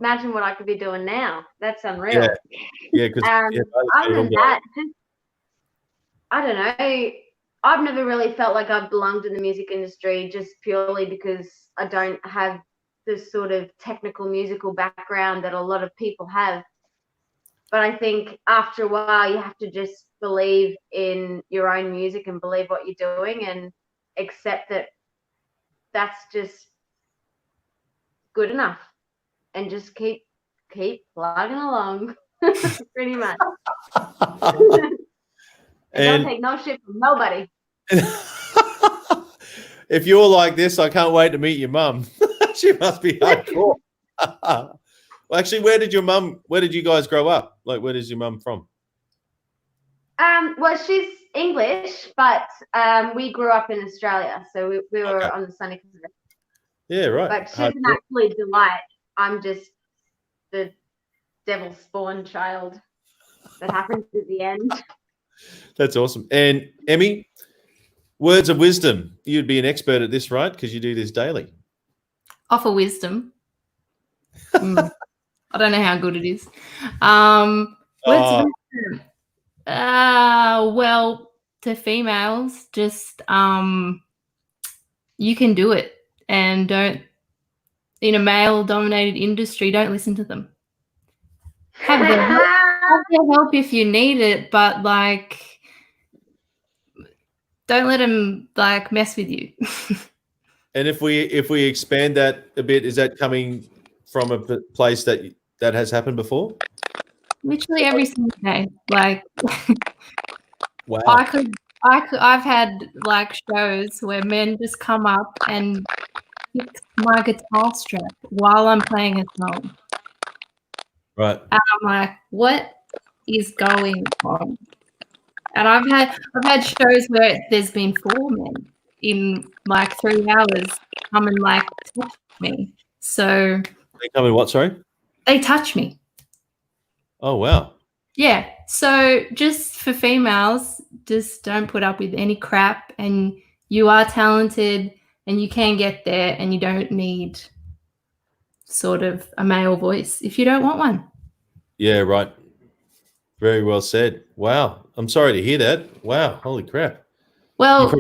imagine what I could be doing now. That's unreal. Yeah, because other than that, I don't know. I've never really felt like I've belonged in the music industry just purely because I don't have this sort of technical musical background that a lot of people have. But I think after a while, you have to just believe in your own music and believe what you're doing and accept that that's just good enough and just keep plugging along. Pretty much. And don't take no shit from nobody. If you're like this, I can't wait to meet your mum. She must be hardcore. Well, actually, where did you guys grow up? Like, where is your mum from? Well, she's English, but we grew up in Australia, so we were on the sunny coast. Yeah, right. But she's an absolute delight. I'm just the devil spawn child that happens at the end. That's awesome. And Emmy, words of wisdom. You'd be an expert at this, right? Because you do this daily. Offer wisdom. I don't know how good it is. Words of wisdom. Well, to females, just you can do it, and don't, in a male-dominated industry, don't listen to them. Have their help if you need it, but like, don't let them like mess with you. And if we expand that a bit, is that coming from a place that has happened before? Literally every single day. Like, wow. I've had like shows where men just come up and fix my guitar strap while I'm playing a song. Right. And I'm like, what is going on? And I've had shows where there's been 4 men in like 3 hours come and like touch me. So They come in what, sorry? they touch me. Oh wow. Yeah. So just for females, just don't put up with any crap, and you are talented and you can get there, and you don't need sort of a male voice if you don't want one. Yeah, right. Very well said. Wow. I'm sorry to hear that. Wow. Holy crap. Well,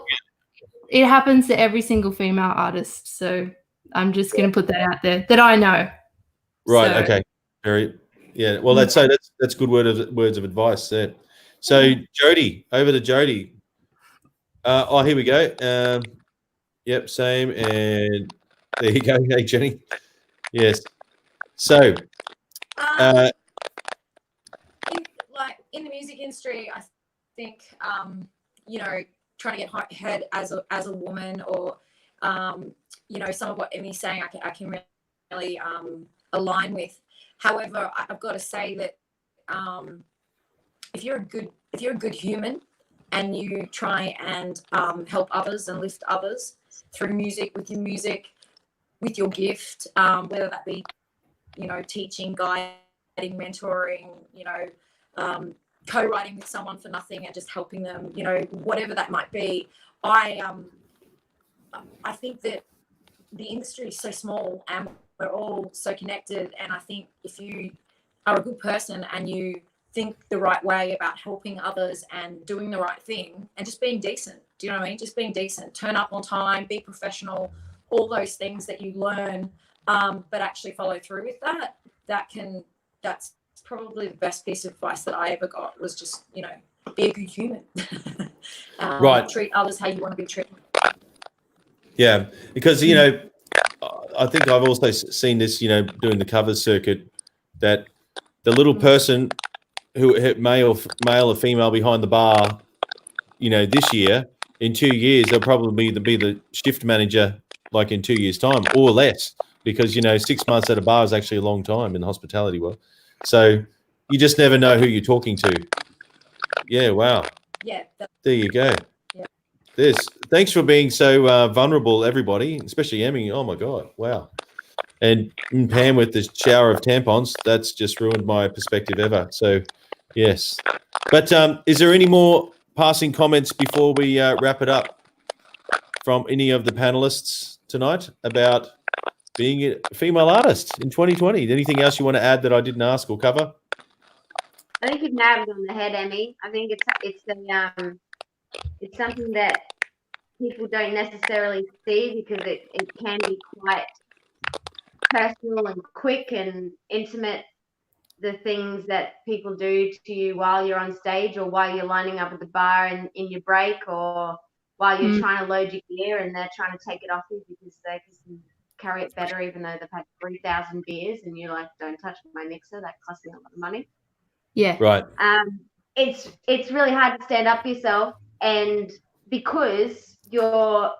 it happens to every single female artist. So I'm just going to put that out there that I know. Right. So, okay. Yeah. Well, that's good words of advice there. So Jody, over to Jody. Here we go. Yep. Same. And there you go. Hey, Jenny. Yes. So, in the music industry, I think trying to get heard as a woman, or some of what Emmy's saying, I can really align with. However, I've got to say that if you're a good human and you try and help others and lift others through music, with your gift, whether that be teaching, guiding, mentoring, co-writing with someone for nothing and just helping them, whatever that might be. I think that the industry is so small and we're all so connected, and I think if you are a good person and you think the right way about helping others and doing the right thing and just being decent, do you know what I mean? Just being decent, turn up on time, be professional, all those things that you learn, but actually follow through with that. That's probably the best piece of advice that I ever got, was just, be a good human. Right. Treat others how you want to be treated. Yeah, because, I think I've also seen this, doing the cover circuit, that the little person who male or female behind the bar, this year, in 2 years, they'll probably be the shift manager, like in 2 years' time or less, because, 6 months at a bar is actually a long time in the hospitality world. So you just never know who you're talking to. Yeah, wow. yeah, There you go. Yeah. Thanks for being so vulnerable, everybody, especially Emmy. Oh my God, wow! And Pam with the shower of tampons. That's just ruined my perspective ever. So, yes. But is there any more passing comments before we wrap it up from any of the panelists tonight about being a female artist in 2020? Anything else you want to add that I didn't ask or cover? I think you've nailed it on the head, Emmy. I think it's something that people don't necessarily see because it can be quite personal and quick and intimate, the things that people do to you while you're on stage or while you're lining up at the bar and in your break or while you're trying to load your gear and they're trying to take it off you because they can carry it better even though they've had 3,000 beers and you're like, don't touch my mixer, that costs me a lot of money. Yeah. Right. It's really hard to stand up for yourself, and because your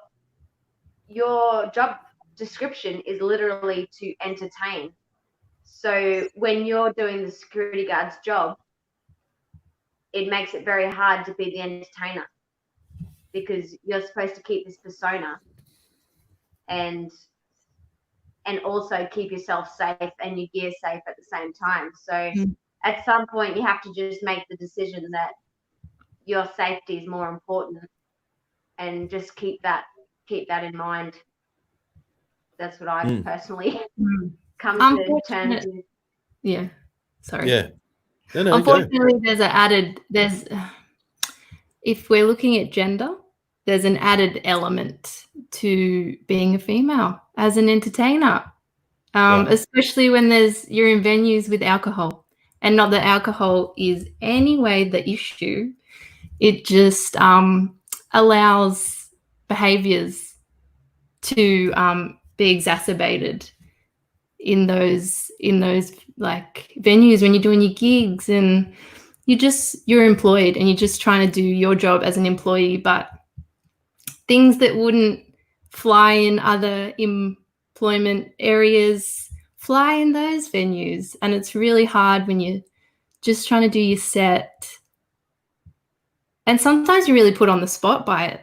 job description is literally to entertain. So when you're doing the security guard's job, it makes it very hard to be the entertainer because you're supposed to keep this persona and also keep yourself safe and your gear safe at the same time. So at some point you have to just make the decision that your safety is more important and just keep that in mind. That's what I personally come to terms with. Yeah. Sorry. Yeah. No, Unfortunately, if we're looking at gender, there's an added element to being a female as an entertainer, especially when you're in venues with alcohol, and not that alcohol is anyway the issue. It just allows behaviors to be exacerbated in those like venues when you're doing your gigs and you're employed and you're just trying to do your job as an employee, but things that wouldn't fly in other employment areas fly in those venues. And it's really hard when you're just trying to do your set. And sometimes you're really put on the spot by it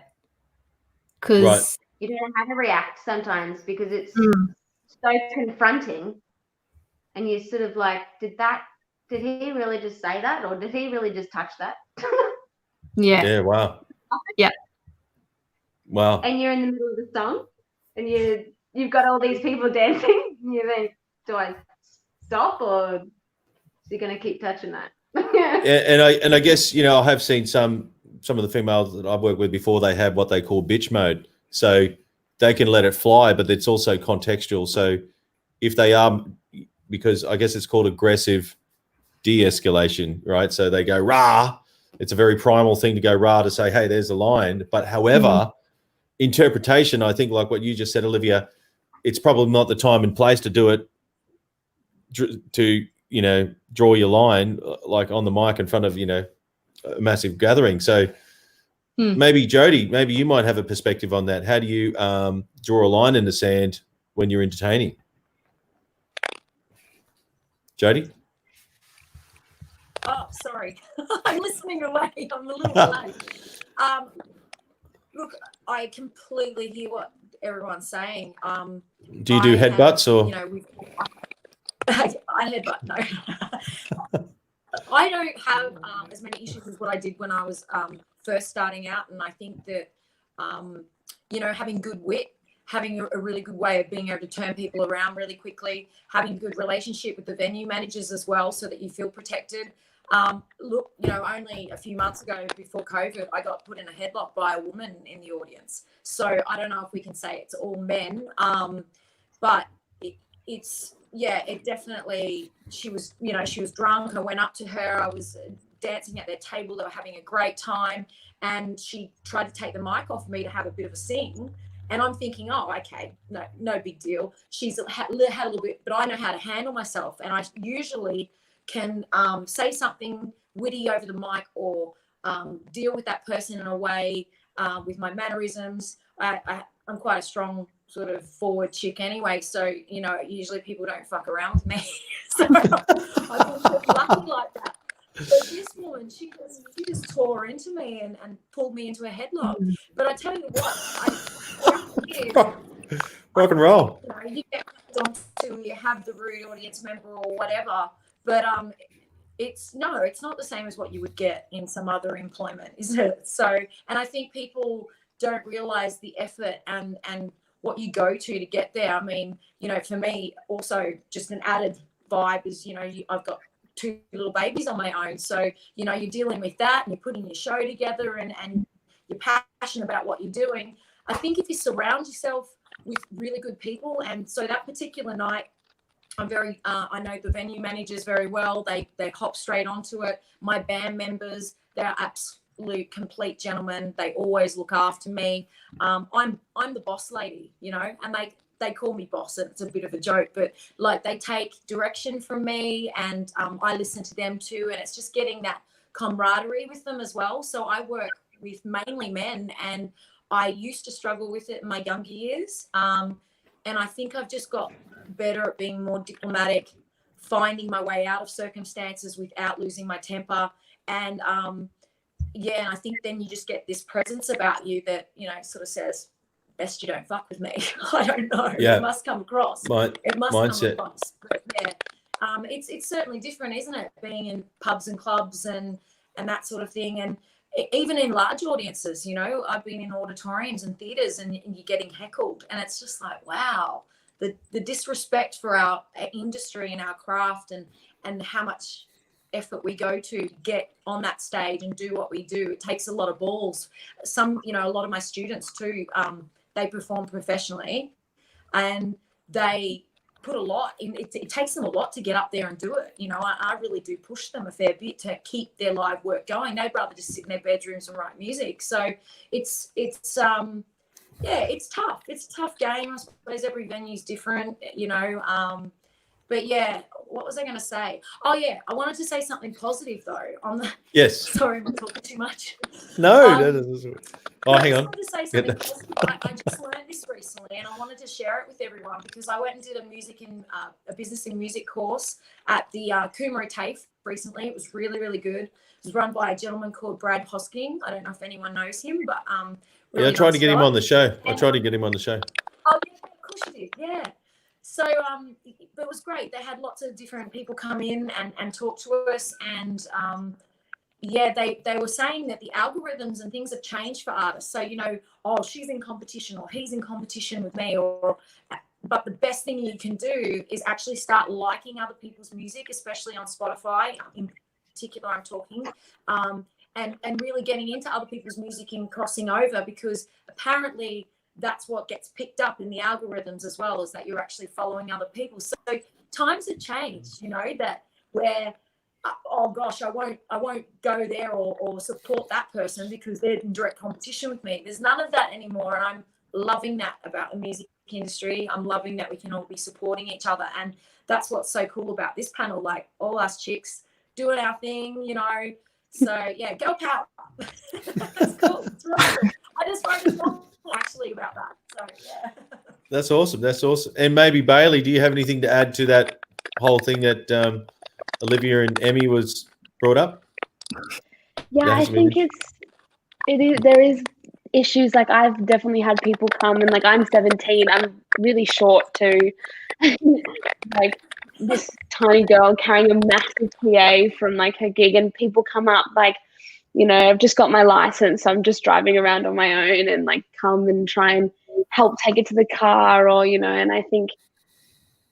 because you don't know how to react sometimes because it's so confronting. And you're sort of like, did he really just say that? Or did he really just touch that? Yeah. Yeah, wow. Yeah. Wow. And you're in the middle of the song and you've got all these people dancing. And you think, do I stop or is he going to keep touching that? and I guess, I have seen some of the females that I've worked with before, they have what they call bitch mode. So they can let it fly, but it's also contextual. So if they are, because I guess it's called aggressive de-escalation, right? So they go rah. It's a very primal thing to go rah to say, hey, there's a line. But however, interpretation, I think like what you just said, Olivia, it's probably not the time and place to do it to, draw your line like on the mic in front of, a massive gathering. So maybe Jody, maybe you might have a perspective on that. How do you draw a line in the sand when you're entertaining? Jody? Oh, sorry. I'm listening away. I'm a little delayed. Look, I completely hear what everyone's saying. Do you do headbutts or? I headbutt, no. I don't have as many issues as what I did when I was first starting out. And I think that, having good wit, having a really good way of being able to turn people around really quickly, having a good relationship with the venue managers as well so that you feel protected. Look, only a few months ago before COVID, I got put in a headlock by a woman in the audience. So I don't know if we can say it's all men, but it definitely, she was drunk. I went up to her. I was dancing at their table. They were having a great time. And she tried to take the mic off me to have a bit of a sing. And I'm thinking, oh, okay, no big deal. She's had a little bit, but I know how to handle myself. And I usually can say something witty over the mic or deal with that person in a way with my mannerisms. I'm quite a strong sort of forward chick anyway. So, usually people don't fuck around with me. So I've been lucky like that. But this woman, she just tore into me and pulled me into a headlock. But I tell you what, over the years, Rock and roll. you know, you get onto, you have the rude audience member or whatever, but it's not the same as what you would get in some other employment, is it? So, and I think people don't realize the effort and what you go to get there. I mean, you know, for me, also just an added vibe is, you know, I've got 2 little babies on my own, so you know, you're dealing with that and you're putting your show together and you're passionate about what you're doing. I think if you surround yourself with really good people, and so that particular night, I'm very, I know the venue managers very well. They hop straight onto it. My band members, they're absolute complete gentlemen. They always look after me. I'm the boss lady, you know, and they call me boss. It's a bit of a joke, but like they take direction from me, and I listen to them too. And it's just getting that camaraderie with them as well. So I work with mainly men, and I used to struggle with it in my younger years. And I think I've just got better at being more diplomatic, finding my way out of circumstances without losing my temper. And yeah, and I think then you just get this presence about you that, you know, sort of says, best you don't fuck with me. I don't know. Yeah. It must come across. It must mindset. come across. But yeah, it's certainly different, isn't it? Being in pubs and clubs and that sort of thing. And even in large audiences, you know, I've been in auditoriums and theatres and you're getting heckled. And it's just like, wow, the disrespect for our industry and our craft and how much effort we go to get on that stage and do what we do. It takes a lot of balls. Some, you know, a lot of my students too, they perform professionally and they put a lot in. It takes them a lot to get up there and do it. You know, I really do push them a fair bit to keep their live work going. They'd rather just sit in their bedrooms and write music. So it's yeah, it's tough. It's a tough game. I suppose every venue's different, you know. But yeah, what was I going to say? Oh yeah, I wanted to say something positive though. On the Yes. Sorry, I'm talking too much. No. I Hang just on. wanted to say something positive. I just learned this recently, and I wanted to share it with everyone because I went and did a business in music course at the Coomera TAFE recently. It was really, really good. It was run by a gentleman called Brad Hosking. I don't know if anyone knows him, but Really, yeah, I tried to get him on the show. Oh, yeah, of course you did. Yeah. So it was great. They had lots of different people come in and talk to us, and yeah, they were saying that the algorithms and things have changed for artists. So, you know, oh, she's in competition or he's in competition with me, but the best thing you can do is actually start liking other people's music, especially on Spotify in particular, I'm talking, and really getting into other people's music and crossing over, because apparently that's what gets picked up in the algorithms as well, is that you're actually following other people. So times have changed, you know, that where, oh gosh, I won't go there or support that person because they're in direct competition with me. There's none of that anymore. And I'm loving that about the music industry. I'm loving that we can all be supporting each other. And that's what's so cool about this panel, like all us chicks doing our thing, you know. So yeah, go power. That's cool. It's really cool. I just wrote a song actually about that. So yeah. That's awesome. And maybe Bailey, do you have anything to add to that whole thing that Olivia and Emmy was brought up? Yeah, I think there is issues. Like I've definitely had people come, and like I'm 17, I'm really short too. Like this tiny girl carrying a massive PA from like her gig, and people come up like, you know, I've just got my license, so I'm just driving around on my own, and like come and try and help take it to the car, or, you know, and I think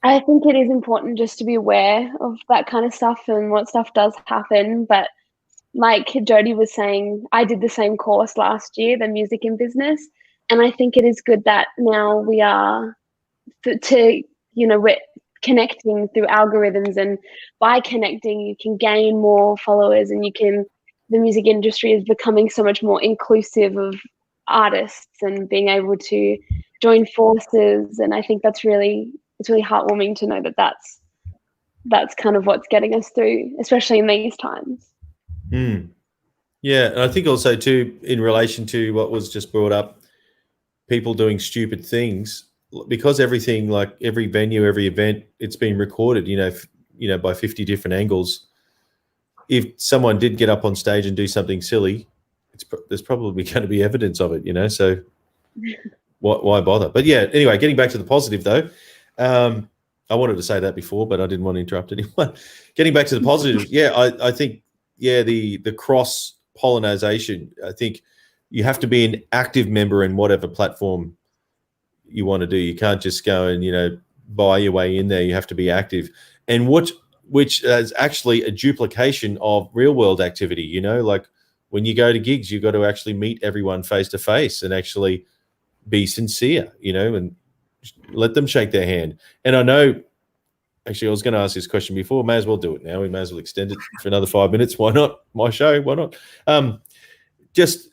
it is important just to be aware of that kind of stuff and what stuff does happen. But like Jodie was saying, I did the same course last year, the music in business, and I think it is good that now we are we're connecting through algorithms, and by connecting you can gain more followers, and the music industry is becoming so much more inclusive of artists and being able to join forces. And I think it's really heartwarming to know that that's kind of what's getting us through, especially in these times. Yeah, and I think also too, in relation to what was just brought up, people doing stupid things, because everything, like every venue, every event, it's been recorded, you know, by 50 different angles. if someone did get up on stage and do something silly, there's probably going to be evidence of it, you know. So why bother? But yeah, anyway, getting back to the positive though. I wanted to say that before, but I didn't want to interrupt anyone. Getting back to the positives, I think the cross pollination. I think you have to be an active member in whatever platform you want to do. You can't just go and buy your way in there. You have to be active, and which is actually a duplication of real world activity. Like when you go to gigs, you've got to actually meet everyone face to face and actually be sincere, and let them shake their hand. And I know, actually, I was going to ask this question before. May as well do it now. We may as well extend it for another 5 minutes. Why not? My show. Why not? Just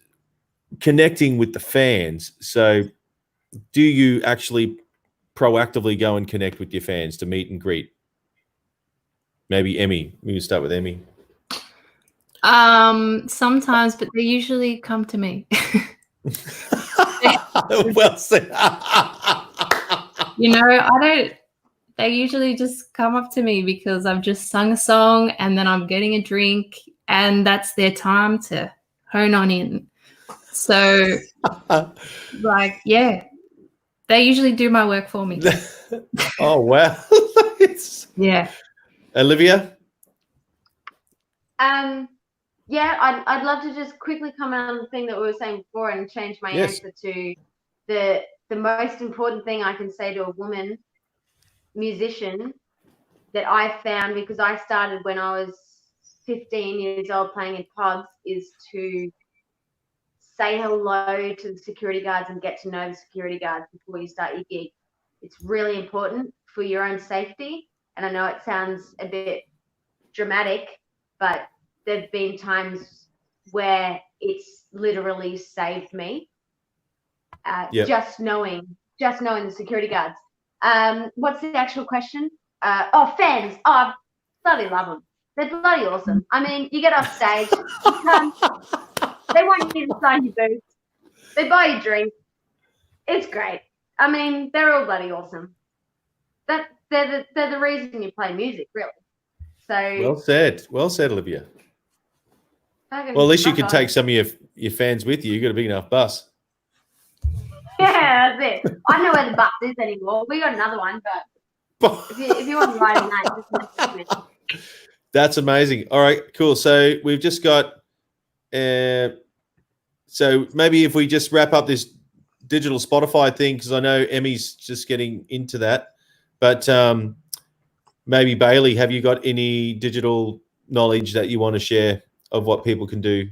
connecting with the fans. So do you actually proactively go and connect with your fans to meet and greet? Maybe Emmy. We can start with Emmy. Sometimes, but they usually come to me. Well said. They usually just come up to me because I've just sung a song and then I'm getting a drink and that's their time to hone on in. So, they usually do my work for me. Oh, wow. Yeah. Olivia? I'd love to just quickly comment on the thing that we were saying before and change my answer to the most important thing I can say to a woman musician that I found, because I started when I was 15 years old playing in pubs, is to say hello to the security guards and get to know the security guards before you start your gig. It's really important for your own safety. And I know it sounds a bit dramatic, but there've been times where it's literally saved me. Just knowing the security guards. What's the actual question? Fans. Oh, I bloody love them. They're bloody awesome. I mean, you get off stage, they want you to sign your boots. They buy you drinks. It's great. I mean, they're all bloody awesome. They're the reason you play music, really. So well said, Olivia. Well, at least you can take some of your fans with you. You got a big enough bus. Yeah, that's it. I don't know where the bus is anymore. We got another one, but if you want to ride in that, just message me. That's amazing. All right, cool. So we've just got. So maybe if we just wrap up this digital Spotify thing, because I know Emmy's just getting into that, but maybe Bailey, have you got any digital knowledge that you want to share of what people can do?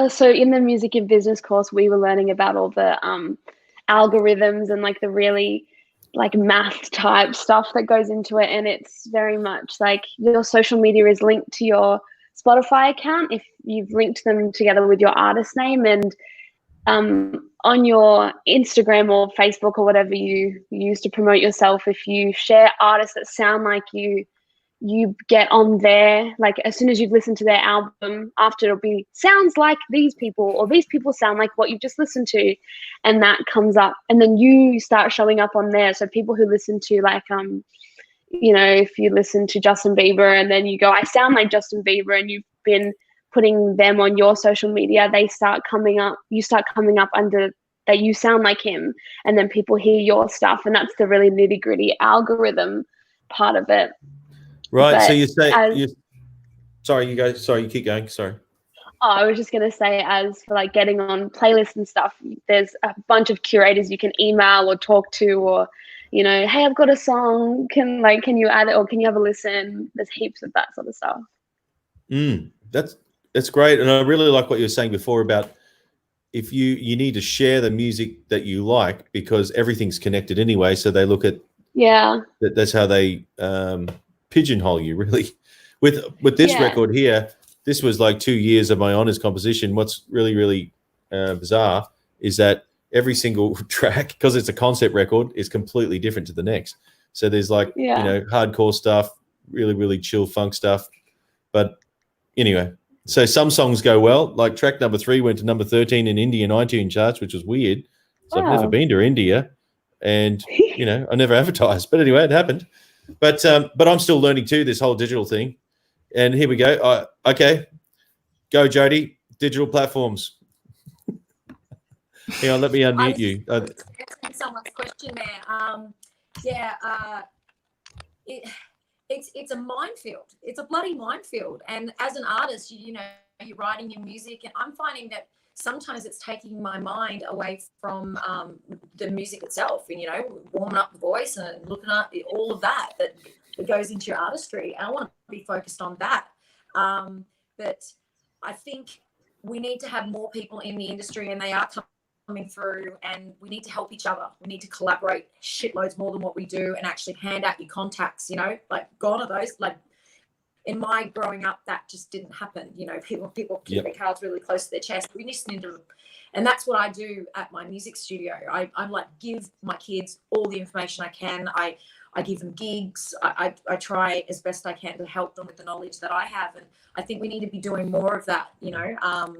So in the music and business course, we were learning about all the algorithms and like the really like math type stuff that goes into it. And it's very much like your social media is linked to your Spotify account if you've linked them together with your artist name, and on your Instagram or Facebook or whatever you use to promote yourself, if you share artists that sound like you get on there, like as soon as you've listened to their album, after it'll be sounds like these people, or these people sound like what you've just listened to, and that comes up, and then you start showing up on there. So people who listen to like if you listen to Justin Bieber and then you go, I sound like Justin Bieber, and you've been putting them on your social media, they start coming up, you start coming up under that you sound like him, and then people hear your stuff, and that's the really nitty gritty algorithm part of it. Right. But so you say you keep going. Sorry. Oh, I was just going to say, as for like getting on playlists and stuff, there's a bunch of curators you can email or talk to, or, hey, I've got a song. Can you add it, or can you have a listen? There's heaps of that sort of stuff. That's great. And I really like what you were saying before about if you need to share the music that you like, because everything's connected anyway. So they look at, that's how they, pigeonhole you really. With this record here, this was like 2 years of my honors composition. What's really, really bizarre is that every single track, because it's a concept record, is completely different to the next. So there's like, hardcore stuff, really, really chill funk stuff. But anyway, so some songs go well. Like track number 3 went to number 13 in Indian iTunes charts, which was weird. So I've never been to India, and I never advertised. But anyway, it happened. But I'm still learning too, this whole digital thing. And here we go. Okay. Go, Jody. Digital platforms. Hang on, let me unmute you. Answering someone's question there. It's a minefield. It's a bloody minefield. And as an artist, you know, you're writing your music, and I'm finding that sometimes it's taking my mind away from the music itself, and, you know, warming up the voice and looking at all of that goes into your artistry. And I want to be focused on that. But I think we need to have more people in the industry, and they are coming through, and we need to help each other. We need to collaborate shitloads more than what we do, and actually hand out your contacts, you know, like gone are those, like in my growing up, that just didn't happen. You know, people keep their cards really close to their chest. We listen to them. And that's what I do at my music studio. I'm like, give my kids all the information I can. I give them gigs. I try as best I can to help them with the knowledge that I have. And I think we need to be doing more of that, you know,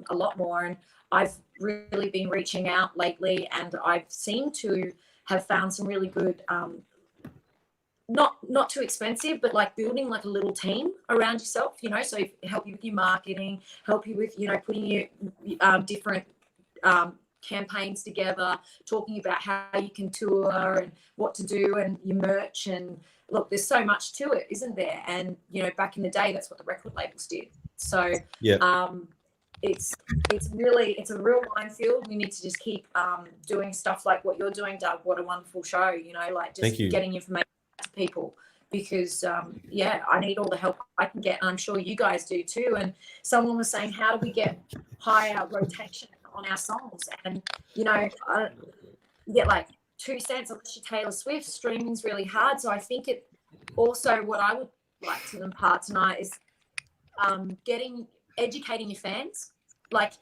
a lot more. And I've really been reaching out lately, and I've seemed to have found some really good, not too expensive, but like building like a little team around yourself, you know, so help you with your marketing, help you with, you know, putting your different campaigns together, talking about how you can tour and what to do and your merch. And look, there's so much to it, isn't there? And, you know, back in the day, that's what the record labels did. So it's a real minefield. We need to just keep doing stuff like what you're doing, Doug. What a wonderful show, you know, like just getting information to people, because I need all the help I can get, and I'm sure you guys do too. And someone was saying, how do we get higher rotation on our songs? And, you know, you get like 2 cents unless you're Taylor Swift. Streaming's really hard. So I think it also, what I would like to impart tonight is educating your fans. Like,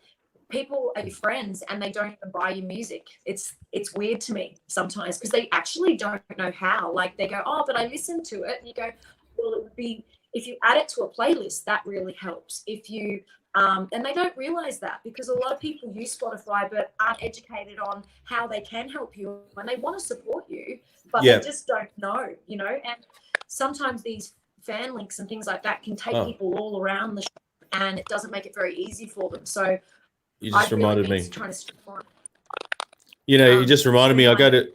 people are your friends and they don't even buy your music. It's weird to me sometimes, because they actually don't know how. Like, they go, oh, but I listened to it. And you go, well, it would be, if you add it to a playlist, that really helps. If you and they don't realize that, because a lot of people use Spotify but aren't educated on how they can help you, and they want to support you, but they just don't know, you know. And sometimes these fan links and things like that can take people all around the show, and it doesn't make it very easy for them. So you just reminded me. Trying to you know, you just reminded me. I go to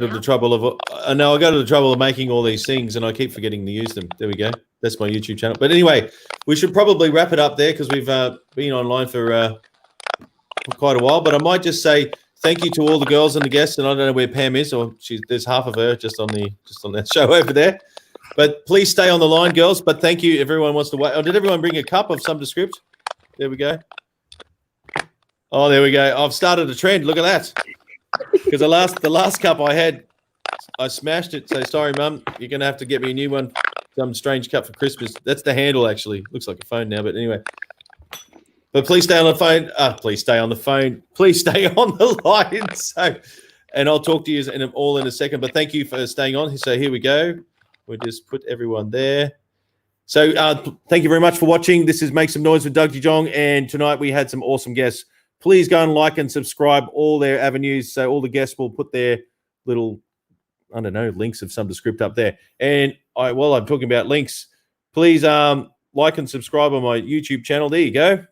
the trouble of making all these things, and I keep forgetting to use them. There we go. That's my YouTube channel. But anyway, we should probably wrap it up there, because we've been online for quite a while. But I might just say thank you to all the girls and the guests. And I don't know where Pam is, or there's half of her just on that show over there. But please stay on the line, girls. But thank you. Everyone wants to wait. Oh, did everyone bring a cup of some descript? There we go. Oh, there we go. I've started a trend. Look at that. Because the last cup I had, I smashed it. So sorry, Mum. You're going to have to get me a new one. Some strange cup for Christmas. That's the handle, actually. Looks like a phone now, but anyway. But please stay on the phone. Please stay on the phone. Please stay on the line. So, and I'll talk to you all in a second. But thank you for staying on. So here we go. We'll just put everyone there. So thank you very much for watching. This is Make Some Noise with Doug Jong, and tonight we had some awesome guests. Please go and like and subscribe all their avenues. So all the guests will put their little, I don't know, links of some descript up there. And while I'm talking about links, please like and subscribe on my YouTube channel. There you go.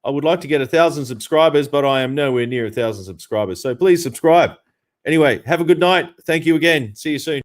I would like to get 1,000 subscribers, but I am nowhere near 1,000 subscribers. So please subscribe. Anyway, have a good night. Thank you again. See you soon.